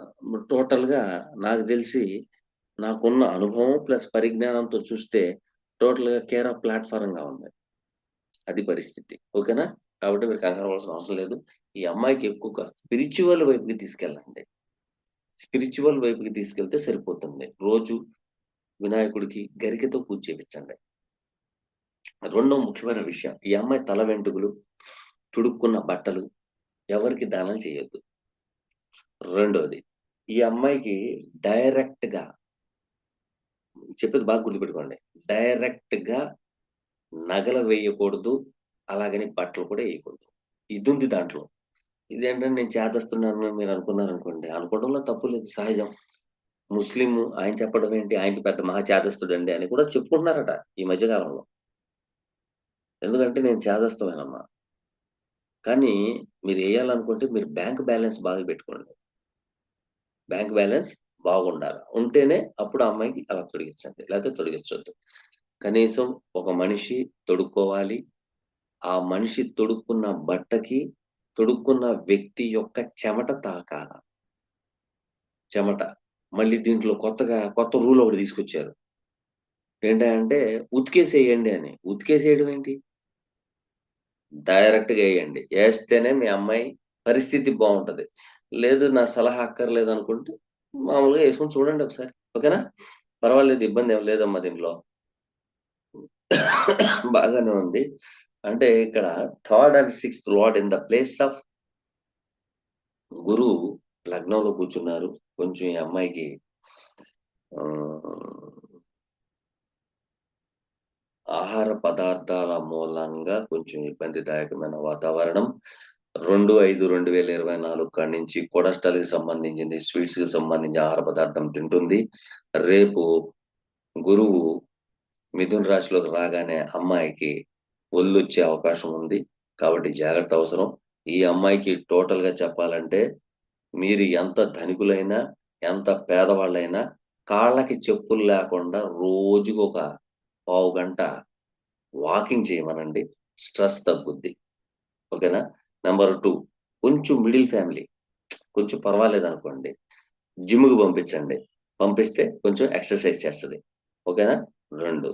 టోటల్‌గా నాకు తెలిసి నాకున్న అనుభవం ప్లస్ పరిజ్ఞానంతో చూస్తే టోటల్‌గా కేర్ ఆఫ్ ప్లాట్‌ఫార్మ్‌గా ఉంది. అది పరిస్థితి. ఓకేనా? కాబట్టి మీరు కంగారు పడాల్సిన అవసరం లేదు. ఈ అమ్మాయికి ఎక్కువగా స్పిరిచ్యువల్ వైపుకి తీసుకెళ్ళండి. స్పిరిచ్యువల్ వైపుకి తీసుకెళ్తే సరిపోతుంది. రోజు వినాయకుడికి గరికతో పూజ చేపిచ్చండి. రెండో ముఖ్యమైన విషయం. ఈ అమ్మాయి తల వెంట్రుకలు, తుడుక్కున్న బట్టలు ఎవరికీ దానం చేయొద్దు. రెండోది, ఈ అమ్మాయికి డైరెక్ట్‌గా చెప్పేది బాగా గుర్తుపెట్టుకోండి. డైరెక్ట్‌గా నగలు వేయకూడదు. అలాగని బట్టలు కూడా ఎయకూడదు. ఇదుంది దాంట్లో. ఇదేంటంటే నేను చేదస్తున్నాను మీరు అనుకున్నారనుకోండి. అనుకోవడంలో తప్పు లేదు సహజం. ముస్లిము ఆయన చెప్పడం ఏంటి, ఆయనకి పెద్ద మహా చేదస్తుడండి అని కూడా చెప్పుకుంటున్నారట ఈ మధ్య కాలంలో. ఎందుకంటే నేను చేదస్తమేనమ్మా. కానీ మీరెయ్యాలనుకుంటే మీరు బ్యాంక్ బ్యాలెన్స్ బాగా పెట్టుకోండి. బ్యాంక్ బ్యాలెన్స్ బాగుండాల. ఉంటేనే అప్పుడు ఆ అమ్మాయికి అలా తొడిగిచ్చండి. లేకపోతే తొడిగిచ్చొద్దు. కనీసం ఒక మనిషి తొడుక్కోవాలి. ఆ మనిషి తొడుక్కున్న బట్టకి, తొడుక్కున్న వ్యక్తి యొక్క చెమట తాకాల. చెమట. మళ్ళీ దీంట్లో కొత్తగా కొత్త రూల్ ఒకటి తీసుకొచ్చారు. ఏంటంటే ఉతికేసేయండి అని. ఉతికేసేయడం ఏంటి? డైరెక్ట్‌గా ఎయండి. ఏస్తేనే మీ అమ్మాయి పరిస్థితి బావుంటది. లేదు నా సలహా అక్కర్లేదనుకుంటే మామూలుగా యేసుకొని చూడండి ఒకసారి. ఓకేనా? పర్వాలేదు ఇబ్బందేం లేదమ్మా దీంట్లో. బాగానే ఉంది. అంటే ఇక్కడ third and sixth lord in the place of గురువు లగ్నంలో కూర్చున్నారు. కొంచెం ఈ అమ్మాయికి ఆహ్, ఆహార పదార్థాల మూలంగా కొంచెం ఇబ్బందిదాయకమైన వాతావరణం. 2/5/2024 కాడి నుంచి కొలెస్ట్రాల్‌కి సంబంధించింది, స్వీట్స్‌కి సంబంధించి ఆహార పదార్థం తింటుంది. రేపు గురువు మిథున రాశిలోకి రాగానే అమ్మాయికి ఒళ్ళొచ్చే అవకాశం ఉంది. కాబట్టి జాగ్రత్త అవసరం. ఈ అమ్మాయికి టోటల్‌గా చెప్పాలంటే మీరు ఎంత ధనికులైనా, ఎంత పేదవాళ్ళైనా కాళ్ళకి చెప్పులు లేకుండా రోజుకొక పావుగంట వాకింగ్ చేయమనండి. స్ట్రెస్ తగ్గుద్ది. ఓకేనా? నంబర్ 2 కొంచెం మిడిల్ ఫ్యామిలీ. కొంచెం పర్వాలేదనుకోండి. జిమ్‌కి పంపించండి. పంపిస్తే కొంచెం ఎక్సర్‌సైజ్ చేస్తది. ఓకేనా? 2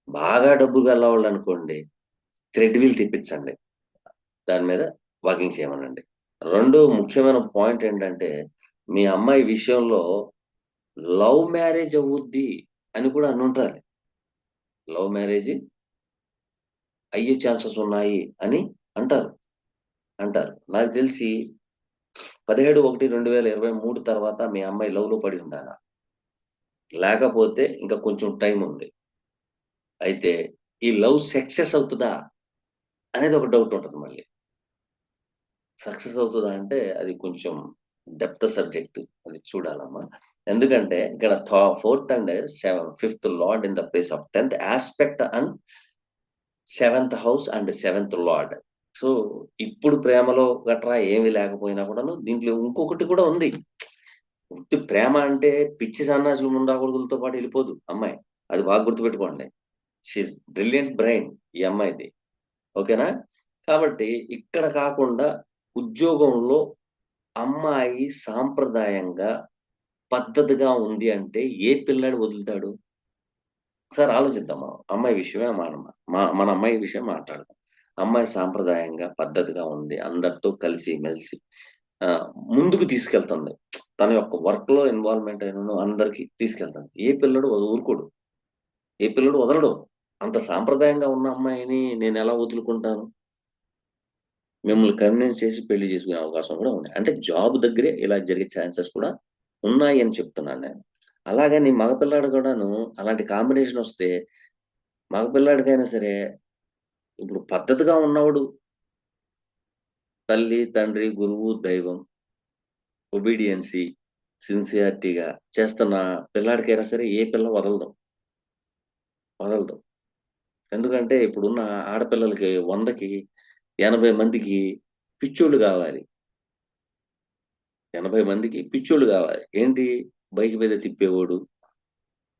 బాగా డబ్బు గల్లోళ్ళనుకోండి థ్రెడ్‌మిల్ తెప్పించండి. దాని మీద వాకింగ్ చేయమనండి. రెండో ముఖ్యమైన పాయింట్ ఏంటంటే, మీ అమ్మాయి విషయంలో లవ్ మ్యారేజ్ అవుద్ది అని కూడా అనుంటారు. లవ్ మ్యారేజ్ అయ్యే ఛాన్సెస్ ఉన్నాయి అని అంటారు. అంటారు. నాకు తెలిసి 17/1/2023 తర్వాత మీ అమ్మాయి లవ్‌లో పడి ఉండాల. లేకపోతే ఇంకా కొంచెం టైమ్ ఉంది. అయితే ఈ లవ్ సక్సెస్ అవుతదా? అనేది ఒక డౌట్ ఉంటది మళ్ళీ. సక్సెస్ అవుతదా అంటే అది కొంచెం డెప్త్ సబ్జెక్ట్. అది చూడాలమ్మా. ఎందుకంటే ఇక్కడ fourth and fifth lord in the place of 10థ్ aspect and seventh house and seventh lord. So, ఇప్పుడు ప్రేమలో గట్రా ఏమి లేకపోయినా కూడాను దీంట్లో ఇంకొకటి కూడా ఉంది. ఉత్తి ప్రేమ అంటే పిచ్చి సన్నాసులు ముండాకొడుకులతో పాటు ఎళ్ళిపోదు అమ్మాయి. అది బాగా గుర్తుపెట్టుకోండి. షీ ఈస్ బ్రిలియంట్ బ్రెయిన్ ఈ అమ్మాయిది. ఓకేనా? కాబట్టి ఇక్కడ కాకుండా ఉద్యోగంలో అమ్మాయి సాంప్రదాయంగా పద్ధతిగా ఉంది అంటే ఏ పిల్లాడు వదులుతాడు? ఒకసారి ఆలోచిద్దాం మనం. అమ్మాయి విషయమే మన అమ్మాయి విషయం మాట్లాడదాం. అమ్మాయి సాంప్రదాయంగా, పద్ధతిగా ఉంది. అందరితో కలిసి మెలిసి ఆహ్, ముందుకు తీసుకెళ్తుంది. తన యొక్క వర్క్‌లో ఇన్వాల్వ్‌మెంట్ అయినను అందరికి తీసుకెళ్తుంది. ఏ పిల్లోడు ఊరుకోడు. ఏ పిల్లోడు వదలడు. అంత సాంప్రదాయంగా ఉన్న అమ్మాయిని నేనెలా వదులుకుంటాను? మిమ్మల్ని కన్విన్స్ చేసి పెళ్లి చేసుకునే అవకాశం కూడా ఉంది. అంటే జాబ్ దగ్గరే ఇలా జరిగే ఛాన్సెస్ కూడా ఉన్నాయని చెప్తున్నాను నేను. అలాగని మగ పిల్లాడు కూడాను అలాంటి కాంబినేషన్ వస్తే మగ పిల్లాడికైనా సరే ఇప్పుడు పద్ధతిగా ఉన్నవాడు తల్లి, తండ్రి, గురువు, దైవం, ఒబీడియన్సీ, సిన్సియారిటీగా చేస్తున్న పిల్లాడికైనా సరే ఏ పిల్ల వదలదు. వదలదు. ఎందుకంటే ఇప్పుడున్న ఆడపిల్లలకి 100కి 80 మందికి పిచ్చోళ్ళు గావాలి. 80 మందికి పిచ్చోళ్ళు గావాలి. ఏంటి బైక్ మీద తిప్పేవోడు,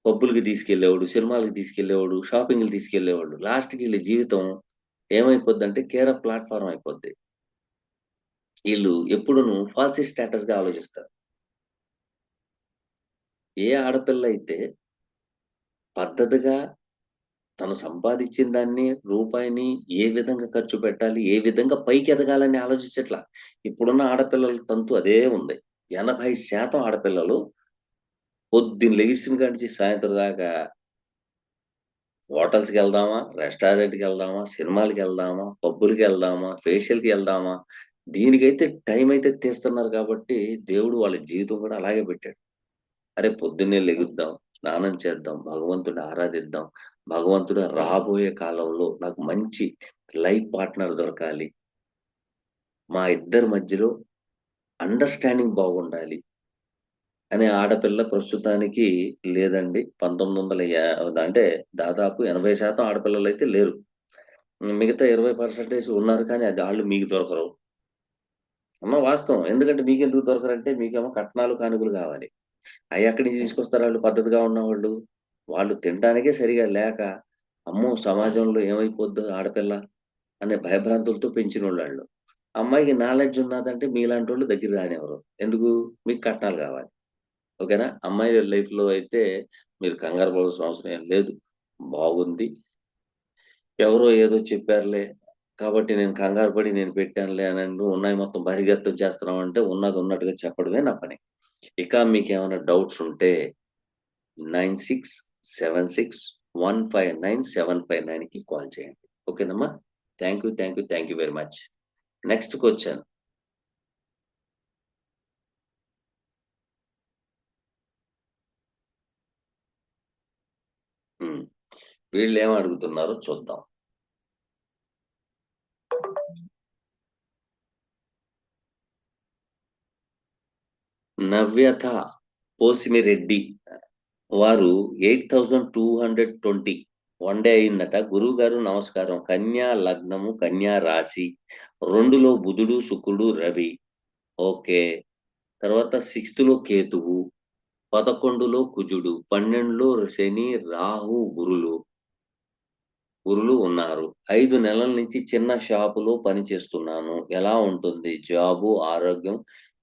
పబ్బులకి తీసుకెళ్ళేవాడు, సినిమాలకి తీసుకెళ్ళేవాడు, షాపింగ్‌లకి తీసుకెళ్ళేవాడు. లాస్ట్‌కి ఈళ్ళ జీవితం ఏమైపోద్దంటే కేర్ ఆఫ్ ప్లాట్‌ఫార్మ్ అయిపోద్ది. ఈళ్ళు ఎప్పుడును ఫాల్సీ స్టేటస్‌గా ఆలోచిస్తారు. ఏ ఆడపిల్లయితే పద్ధతిగా తను సంపాదిచ్చిన దాన్ని, రూపాయిని ఏ విధంగా ఖర్చు పెట్టాలి, ఏ విధంగా పైకెదగాలని ఆలోచించట్ల. ఇప్పుడున్న ఆడపిల్లల తంతు అదే ఉంది. 80% ఆడపిల్లలు పొద్దున్న లెగిసిన కాడ నుంచి సాయంత్రం దాకా హోటల్స్‌కెళ్దామా, రెస్టారెంట్‌కెళ్దామా, సినిమాలకెళ్దామా, పబ్బులకెళ్దామా, ఫేషియల్‌కెళ్దామా, దీనికైతే టైమయితే తీస్తున్నారు కాబట్టి, దేవుడు వాళ్ళ జీవితం కూడా అలాగే పెట్టాడు. అరే! పొద్దున్నే లెగుద్దాం, స్నానం చేద్దాం, భగవంతుడిని ఆరాధిద్దాం. భగవంతుడు రాబోయే కాలంలో నాకు మంచి లైఫ్ పార్ట్‌నర్ దొరకాలి. మా ఇద్దరి మధ్యలో అండర్‌స్టాండింగ్ బాగుండాలి. అనే ఆడపిల్ల ప్రస్తుతానికి లేదండి. 1900 అంటే దాదాపు 80% ఆడపిల్లలైతే లేరు. మిగతా 20% ఉన్నారు కానీ అది ఆళ్ళు మీకు దొరకరు. వాస్తవం. ఎందుకంటే మీకెందుకు దొరకరంటే మీకేమో కట్నాలు, కానుకలు కావాలి. అయ్యెక్కడి నుంచి తీసుకొస్తారు ఆళ్ళు పద్ధతిగా ఉన్నవాళ్ళు. వాళ్ళు తినటానికే సరిగా లేక, అమ్మో! సమాజంలో ఏమైపోద్దో ఆడపిల్ల అనే భయభ్రాంతులతో పెంచినోళ్ళాళ్ళు. అమ్మాయికి నాలెడ్జ్ ఉన్నాదంటే మీలాంటోళ్ళు దగ్గరికి రానివ్వరు. ఎందుకు? మీకు కట్నాలు కావాలి. ఓకేనా? అమ్మాయి లైఫ్‌లో అయితే మీరు కంగారు పడాల్సిన అవసరం ఏం లేదు. బాగుంది. ఎవరో ఏదో చెప్పారులే. కాబట్టి నేను కంగారు పడి నేను పెట్టానులే అనంటూ ఉన్నాయి మొత్తం బహిర్గతం చేస్తున్నామంటే ఉన్నది ఉన్నట్టుగా చెప్పడమే నా పని. ఇక మీకేమైనా డౌట్స్ ఉంటే 9676159759కి కాల్ చేయండి. ఓకేనమ్మా? Thank you very much. నెక్స్ట్‌కొచ్చాను. హ్మ్. వీళ్ళేం అడుగుతున్నారో చూద్దాం. నవ్యత పోసిమిరెడ్డి వారు 8220 వన్ డే అయిందట. గురువుగారు నమస్కారం. కన్యా లగ్నము, కన్యా రాశి. 2లో బుధుడు, శుక్రుడు, రవి. ఓకే. తర్వాత 6థ్‌లో కేతువు, 11లో కుజుడు, 12లో శని, రాహు, గురులు ఉన్నారు. 5 నెలల నుంచి చిన్న షాపులో పనిచేస్తున్నాను. ఎలా ఉంటుంది? జాబు, ఆరోగ్యం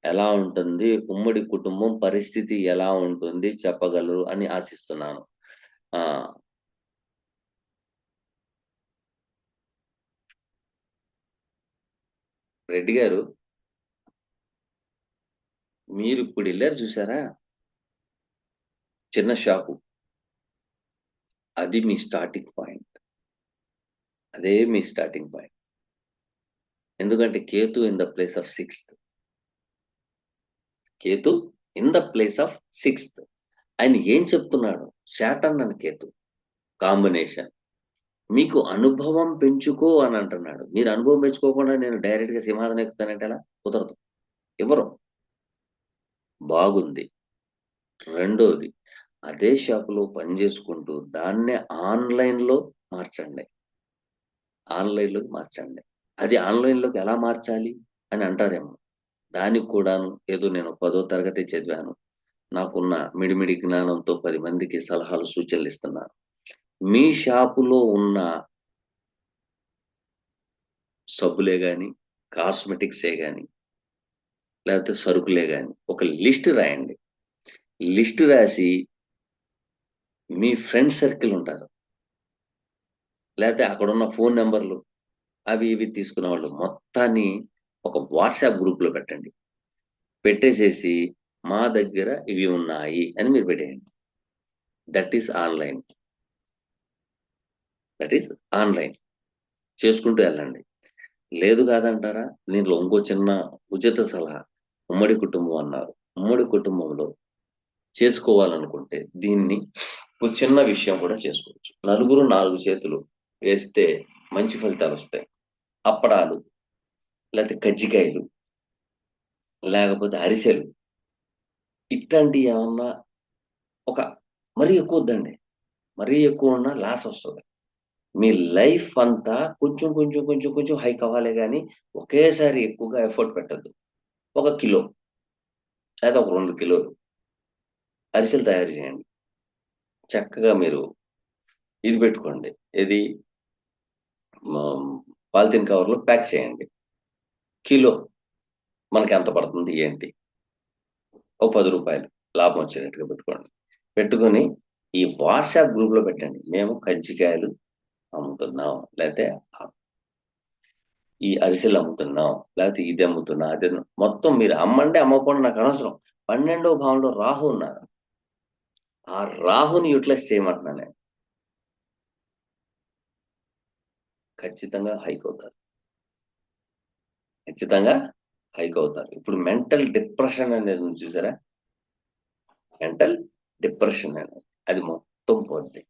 ఎలా ఉంటుంది? ఉమ్మడి కుటుంబం పరిస్థితి ఎలా ఉంటుంది చెప్పగలరు అని ఆశిస్తున్నాను. ఆ! రెడ్డి గారు మీరిప్పుడెళ్లారు చూసారా? చిన్న షాపు. అది మీ స్టార్టింగ్ పాయింట్. అదే మీ స్టార్టింగ్ పాయింట్. ఎందుకంటే Ketu in the place of sixth. Ketu in the place of sixth. ఆయన ఏం చెప్తున్నాడు? Saturn and Ketu combination. మీకు అనుభవం పెంచుకో అని అంటున్నాడు. మీరు అనుభవం పెంచుకోకుండా నేను డైరెక్ట్‌గా సింహాసనం ఎక్కుతానంటే ఎలా? కుదరదు. ఇవ్వరు. బాగుంది. రెండోది అదే షాపులో పని చేసుకుంటూ దాన్నే ఆన్‌లైన్‌లో మార్చండి. ఆన్‌లైన్‌లోకి మార్చండి. అది ఆన్‌లైన్‌లోకి ఎలా మార్చాలి అని అంటారేమో. దానికి కూడాను ఏదో నేను 10వ తరగతి చదివాను. నాకున్న మిడిమిడి జ్ఞానంతో 10 మందికి సలహాలు, సూచనలు ఇస్తున్నాను. మీ షాపులో ఉన్న సబ్బులే గాని, కాస్మెటిక్సే గాని, లేకపోతే సరుకులే గాని ఒక లిస్ట్ రాయండి. లిస్ట్ రాసి మీ ఫ్రెండ్ సర్కిల్ ఉంటారు, లేకపోతే అక్కడున్న ఫోన్ నెంబర్లు అవి ఇవి తీసుకున్న వాళ్ళు మొత్తాన్ని ఒక వాట్సాప్ గ్రూప్లో పెట్టండి. పెట్టేసేసి మా దగ్గర ఇవి ఉన్నాయి అని మీరు పెట్టేయండి. That is online. That is online. చేసుకుంటూ వెళ్ళండి. లేదు కాదంటారా, దీంట్లో ఇంకో చిన్న ఉచిత సలహా. ఉమ్మడి కుటుంబం అన్నారు. ఉమ్మడి కుటుంబంలో చేసుకోవాలనుకుంటే దీన్ని ఒక చిన్న విషయం కూడా చేసుకోవచ్చు. నలుగురు 4 చేతులు వేస్తే మంచి ఫలితాలు వస్తాయి. అప్పడాలు, లేకపోతే కజ్జికాయలు, లేకపోతే అరిసెలు, ఇట్లాంటివి ఏమన్నా ఒక మరీ ఎక్కువ వద్దండి. మరీ ఎక్కువ ఉన్నా లాస్ వస్తది. మీ లైఫ్ అంతా కొంచెం, కొంచెం, కొంచెం, కొంచెం హైక్ అవ్వాలే గానీ, ఒకేసారి ఎక్కువగా ఎఫర్ట్ పెట్టొద్దు. ఒక కిలో లేదా ఒక 2 కిలోలు అరిసెలు తయారు చేయండి. చక్కగా మీరు ఇది పెట్టుకోండి. ఏది హ్మ్, పాలిథీన్ కవర్‌లో ప్యాక్ చేయండి. కిలో మనకెంత పడుతుంది ఏంటి? ఓ రూ. 10 లాభం వచ్చేటట్టుగా పెట్టుకోండి. పెట్టుకొని ఈ వాట్సాప్ గ్రూప్‌లో పెట్టండి. మేము కజ్జికాయలు అమ్ముతున్నాం. లేతే ఈ అరిసెలు అమ్ముతున్నాం. లేకపోతే ఇది అమ్ముతున్నా, అది మొత్తం మీరు అమ్మండి, అమ్మకపోండి నాకనవసరం. 12వ భావంలో రాహు ఉన్నారు. ఆ రాహుని యుటిలైజ్ చేయమంటున్నా నేను. ఖచ్చితంగా హైక్ అవుతారు. ఖచ్చితంగా హైక్ అవుతారు. ఇప్పుడు మెంటల్ డిప్రెషన్ అనేది ఉంది చూసారా? మెంటల్ డిప్రెషన్ అనేది. అది మొత్తం పోద్ది.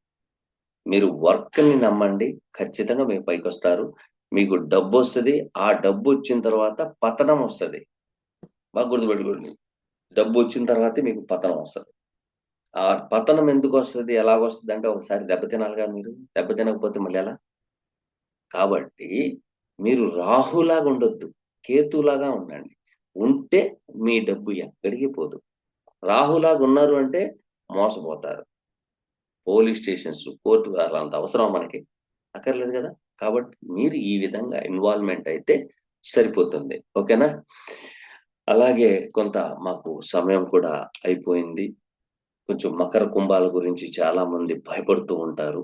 మీరు వర్క్‌ని నమ్మండి. ఖచ్చితంగా మీరు పైకొస్తారు. మీకు డబ్బొస్తది. ఆ డబ్బొచ్చిన తర్వాత పతనం వస్తది. బాగా గుర్తుపెట్టుకోండి. డబ్బొచ్చిన తర్వాతే మీకు పతనం వస్తది. ఆ పతనం ఎందుకొస్తది? ఎలాగొస్తదంటే ఒకసారి దెబ్బ తినాలిగా మీరు. దెబ్బ తినకపోతే మళ్ళీ ఎలా? కాబట్టి మీరు రాహులాగా ఉండొద్దు. కేతులాగా ఉండండి. ఉంటే మీ డబ్బు ఎక్కడికి పోదు. రాహులాగా ఉన్నారు అంటే మోసపోతారు. పోలీస్ స్టేషన్స్, కోర్టు అంత అవసరమా మనకి? అక్కర్లేదు గదా! కాబట్టి మీరు ఈ విధంగా ఇన్వాల్వ్‌మెంట్ అయితే సరిపోతుంది. ఓకేనా? అలాగే కొంత మాకు సమయం కూడా అయిపోయింది. కొంచెం మకర కుంభాల గురించి చాలామంది భయపడుతూ ఉంటారు.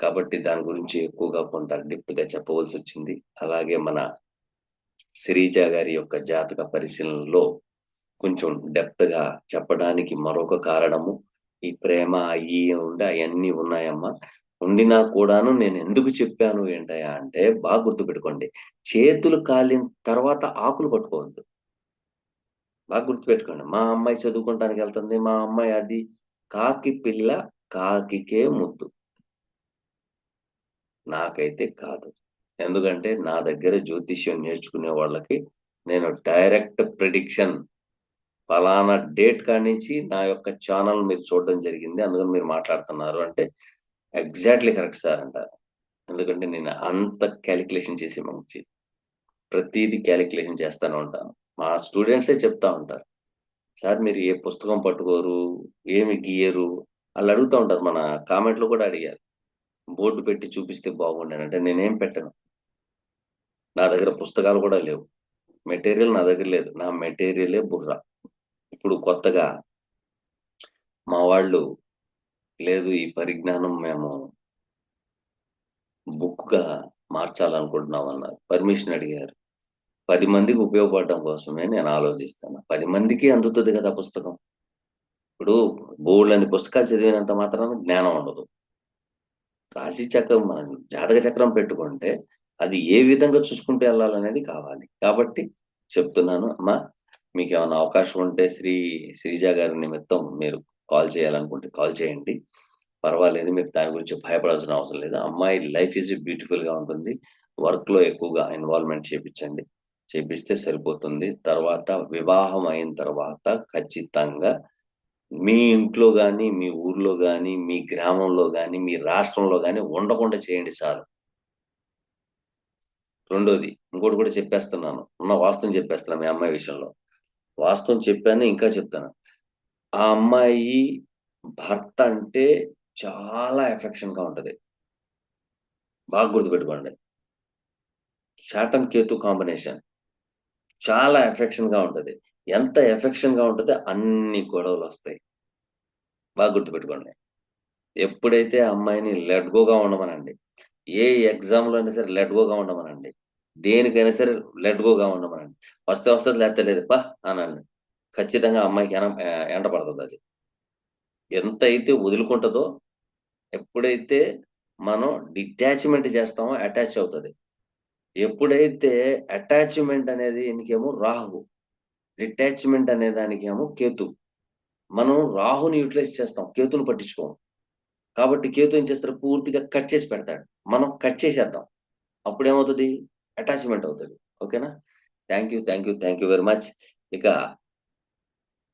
కాబట్టి దాని గురించి ఎక్కువగా కొంత డెప్త్‌గా చెప్పవలసొచ్చింది. అలాగే మన శిరీజ గారి యొక్క జాతక పరిశీలనలో కొంచెం డెప్త్‌గా చెప్పడానికి మరొక కారణము, ఈ ప్రేమ అయ్యి ఉండి అయన్నీ ఉన్నాయమ్మా. ఉండినా కూడాను నేనెందుకు చెప్పాను ఏంటయ్యా అంటే, బాగా గుర్తుపెట్టుకోండి. చేతులు కాలిన తర్వాత ఆకులు పట్టుకోవద్దు. బాగా గుర్తుపెట్టుకోండి. మా అమ్మాయి చదువుకుంటానికెళ్తుంది. మా అమ్మాయి అది. కాకి పిల్ల కాకికే ముద్దు. నాకైతే కాదు. ఎందుకంటే నా దగ్గర జ్యోతిష్యం నేర్చుకునే వాళ్ళకి నేను డైరెక్ట్ ప్రిడిక్షన్ పలానా డేట్ కాడ్నించి నా యొక్క ఛానెల్ మీరు చూడడం జరిగింది. అందుకని మీరు మాట్లాడుతున్నారు అంటే, ఎగ్జాక్ట్‌లీ కరెక్ట్ సార్ అంటారు. ఎందుకంటే నేను అంత కాలిక్యులేషన్ చేసే మనిషి. ప్రతీది కాలిక్యులేషన్ చేస్తానే ఉంటాను. మా స్టూడెంట్సే చెప్తా ఉంటారు. సార్ మీరు ఏ పుస్తకం పట్టుకోరు, ఏమి గీయరు ఆళ్ళడుగుతా ఉంటారు. మన కామెంట్‌లో కూడా అడిగారు. బోర్డ్ పెట్టి చూపిస్తే బాగుండేనంటే నేనేం పెట్టను. నా దగ్గర పుస్తకాలు కూడా లేవు. మెటీరియల్ నా దగ్గర లేదు. నా మెటీరియలే బుర్ర. ఇప్పుడు కొత్తగా మా వాళ్ళు లేదు ఈ పరిజ్ఞానం మేము బుక్‌గా మార్చాలనుకుంటున్నామన్నారు. పర్మిషన్ అడిగారు. 10 మందికి ఉపయోగపడడం కోసమే నేను ఆలోచిస్తున్నా. 10 మందికి అందుతది కదా పుస్తకం. ఇప్పుడు బోలెడన్ని పుస్తకాలు చదివినంత మాత్రాన జ్ఞానం ఉండదు. రాశి చక్రం మనం జాతక చక్రం పెట్టుకుంటే, అది ఏ విధంగా చూసుకుంటూ ఎళ్ళాలనేది కావాలి. కాబట్టి చెప్తున్నాను. అమ్మా మీకేమన్నా అవకాశం ఉంటే శ్రీజ గారి నిమిత్తం మీరు కాల్ చేయాలనుకుంటే కాల్ చేయండి. పర్వాలేదు. మీరు దాని గురించి భయపడాల్సిన అవసరం లేదు. అమ్మాయి లైఫ్ ఈజ్ బ్యూటిఫుల్‌గా ఉంటుంది. వర్క్‌లో ఎక్కువగా ఇన్వాల్వ్‌మెంట్ చేపిచ్చండి. చేపిస్తే సరిపోతుంది. తర్వాత వివాహం అయిన తర్వాత ఖచ్చితంగా మీ ఇంట్లో గాని, మీ ఊర్లో గాని, మీ గ్రామంలో గాని, మీ రాష్ట్రంలో గాని ఉండకుండా చేయండి చాలు. రెండోది ఇంకోటి కూడా చెప్పేస్తున్నాను. ఉన్న వాస్తవం చెప్పేస్తున్నా మీ అమ్మాయి విషయంలో. వాస్తవం చెప్పాను. ఇంకా చెప్తాను. ఆ అమ్మాయి భర్త అంటే చాలా ఎఫెక్షన్‌గా ఉంటది. బాగా గుర్తుపెట్టుకోండి. Satan, Ketu combination. చాలా ఎఫెక్షన్‌గా ఉంటది. ఎంత ఎఫెక్షన్‌గా ఉంటదో అన్ని గొడవలొస్తాయి. బాగా గుర్తుపెట్టుకోండి. ఎప్పుడైతే ఆ అమ్మాయిని లెట్ గోగా ఉండమనండి. ఏ ఎగ్జామ్‌లో అయినా సరే లెట్ గోగా ఉండమనండి. దేనికైనా సరే లెట్ గోగా ఉండమనండి. వస్తే వస్తది లేకపోతే లేదు పా అనండి. ఖచ్చితంగా ఆ అమ్మాయికి ఎంట పడతదది. ఎంతైతే వదులుకుంటదో, ఎప్పుడైతే మనం డిటాచ్‌మెంట్ చేస్తామో అటాచ్ అవుతది. ఎప్పుడైతే అటాచ్‌మెంట్ అనేది ఈయనకేమో రాహు. డిటాచ్‌మెంట్ అనే దానికేమో కేతు. మనం రాహుని యుటిలైజ్ చేస్తాం. కేతుని పట్టించుకోం. కాబట్టి కేతు ఏం చేస్తాడు పూర్తిగా కట్ చేసి పెడతాడు. మనం కట్ చేసేద్దాం. అప్పుడేమవుతది? అటాచ్‌మెంట్ అవుతది. ఓకేనా? Thank you very much. ఇక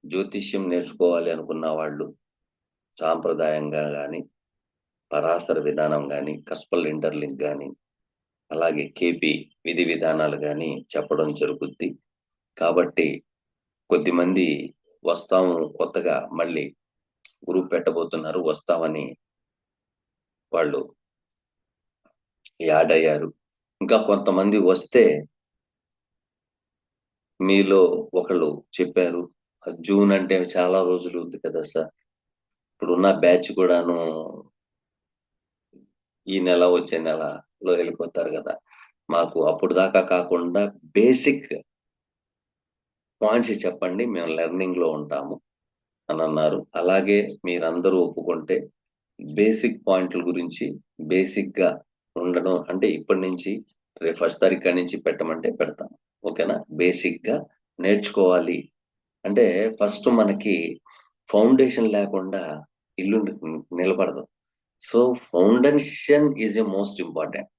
జ్యోతిష్యం నేర్చుకోవాలి అనుకున్న వాళ్ళు సాంప్రదాయంగా గాని, పరాశర విధానం గాని, కస్పల్ ఇంటర్‌లింక్ గాని, అలాగే కేపీ విధి విధానాలు గాని చెప్పడం జరుగుద్ది. కాబట్టి కొద్దిమంది వస్తాము కొత్తగా మళ్ళీ గ్రూప్ పెట్టబోతున్నారు. వస్తామని వాళ్ళు యాడ్ అయ్యారు. ఇంకా కొంతమంది వస్తే మీలో ఒకళ్ళు చెప్పారు. జూన్ అంటే చాలా రోజులు ఉంది కదా సార్! ఇప్పుడున్న బ్యాచ్ కూడాను ఈ నెల, వచ్చే నెలలో ఎళ్ళిపోతారు గదా! మాకు అప్పుడు దాకా కాకుండా బేసిక్ పాయింట్స్ చెప్పండి. మేము లెర్నింగ్‌లో ఉంటాము అనన్నారు. అలాగే మీరందరూ ఒప్పుకుంటే బేసిక్ పాయింట్‌ల గురించి బేసిక్‌గా ఉండడం అంటే ఇప్పటి నుంచి రేపు ఫస్ట్ తారీఖు కాడి నుంచి పెట్టమంటే పెడతాం. ఓకేనా? బేసిక్‌గా నేర్చుకోవాలి. అంటే ఫస్ట్ మనకి ఫౌండేషన్ లేకుండా ఇల్లు నిలబడదు. So, foundation is a most important.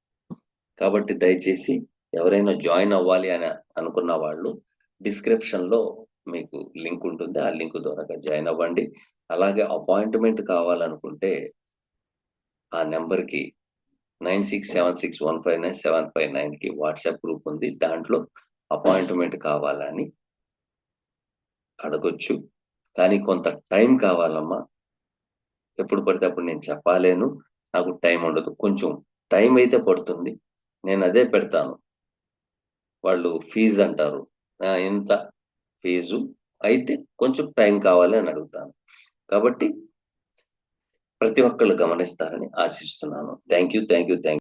కాబట్టి దయచేసి ఎవరైనా జాయిన్ అవ్వాలి అని అనుకున్న వాళ్ళు డిస్క్రిప్షన్‌లో మీకు లింక్ ఉంటుంది. ఆ లింక్ ద్వారాగా జాయిన్ అవ్వండి. అలాగే అపాయింట్‌మెంట్ కావాలనుకుంటే ఆ నంబర్‌కి 9676159759కి వాట్సాప్ గ్రూప్ ఉంది. దాంట్లో అపాయింట్‌మెంట్ కావాలని అడగొచ్చు. కానీ కొంత టైం కావాలమ్మా. ఎప్పుడు పడితే అప్పుడు నేను చెప్పలేను. నాకు టైం ఉండదు. కొంచెం టైం అయితే పడుతుంది. నేనదే పెడతాను. వాళ్ళు ఫీజ్ అంటారు. ఇంత ఫీజు అయితే కొంచెం టైం కావాలి అని అడుగుతాను. కాబట్టి ప్రతి ఒక్కళ్ళు గమనిస్తారని ఆశిస్తున్నాను. Thank you.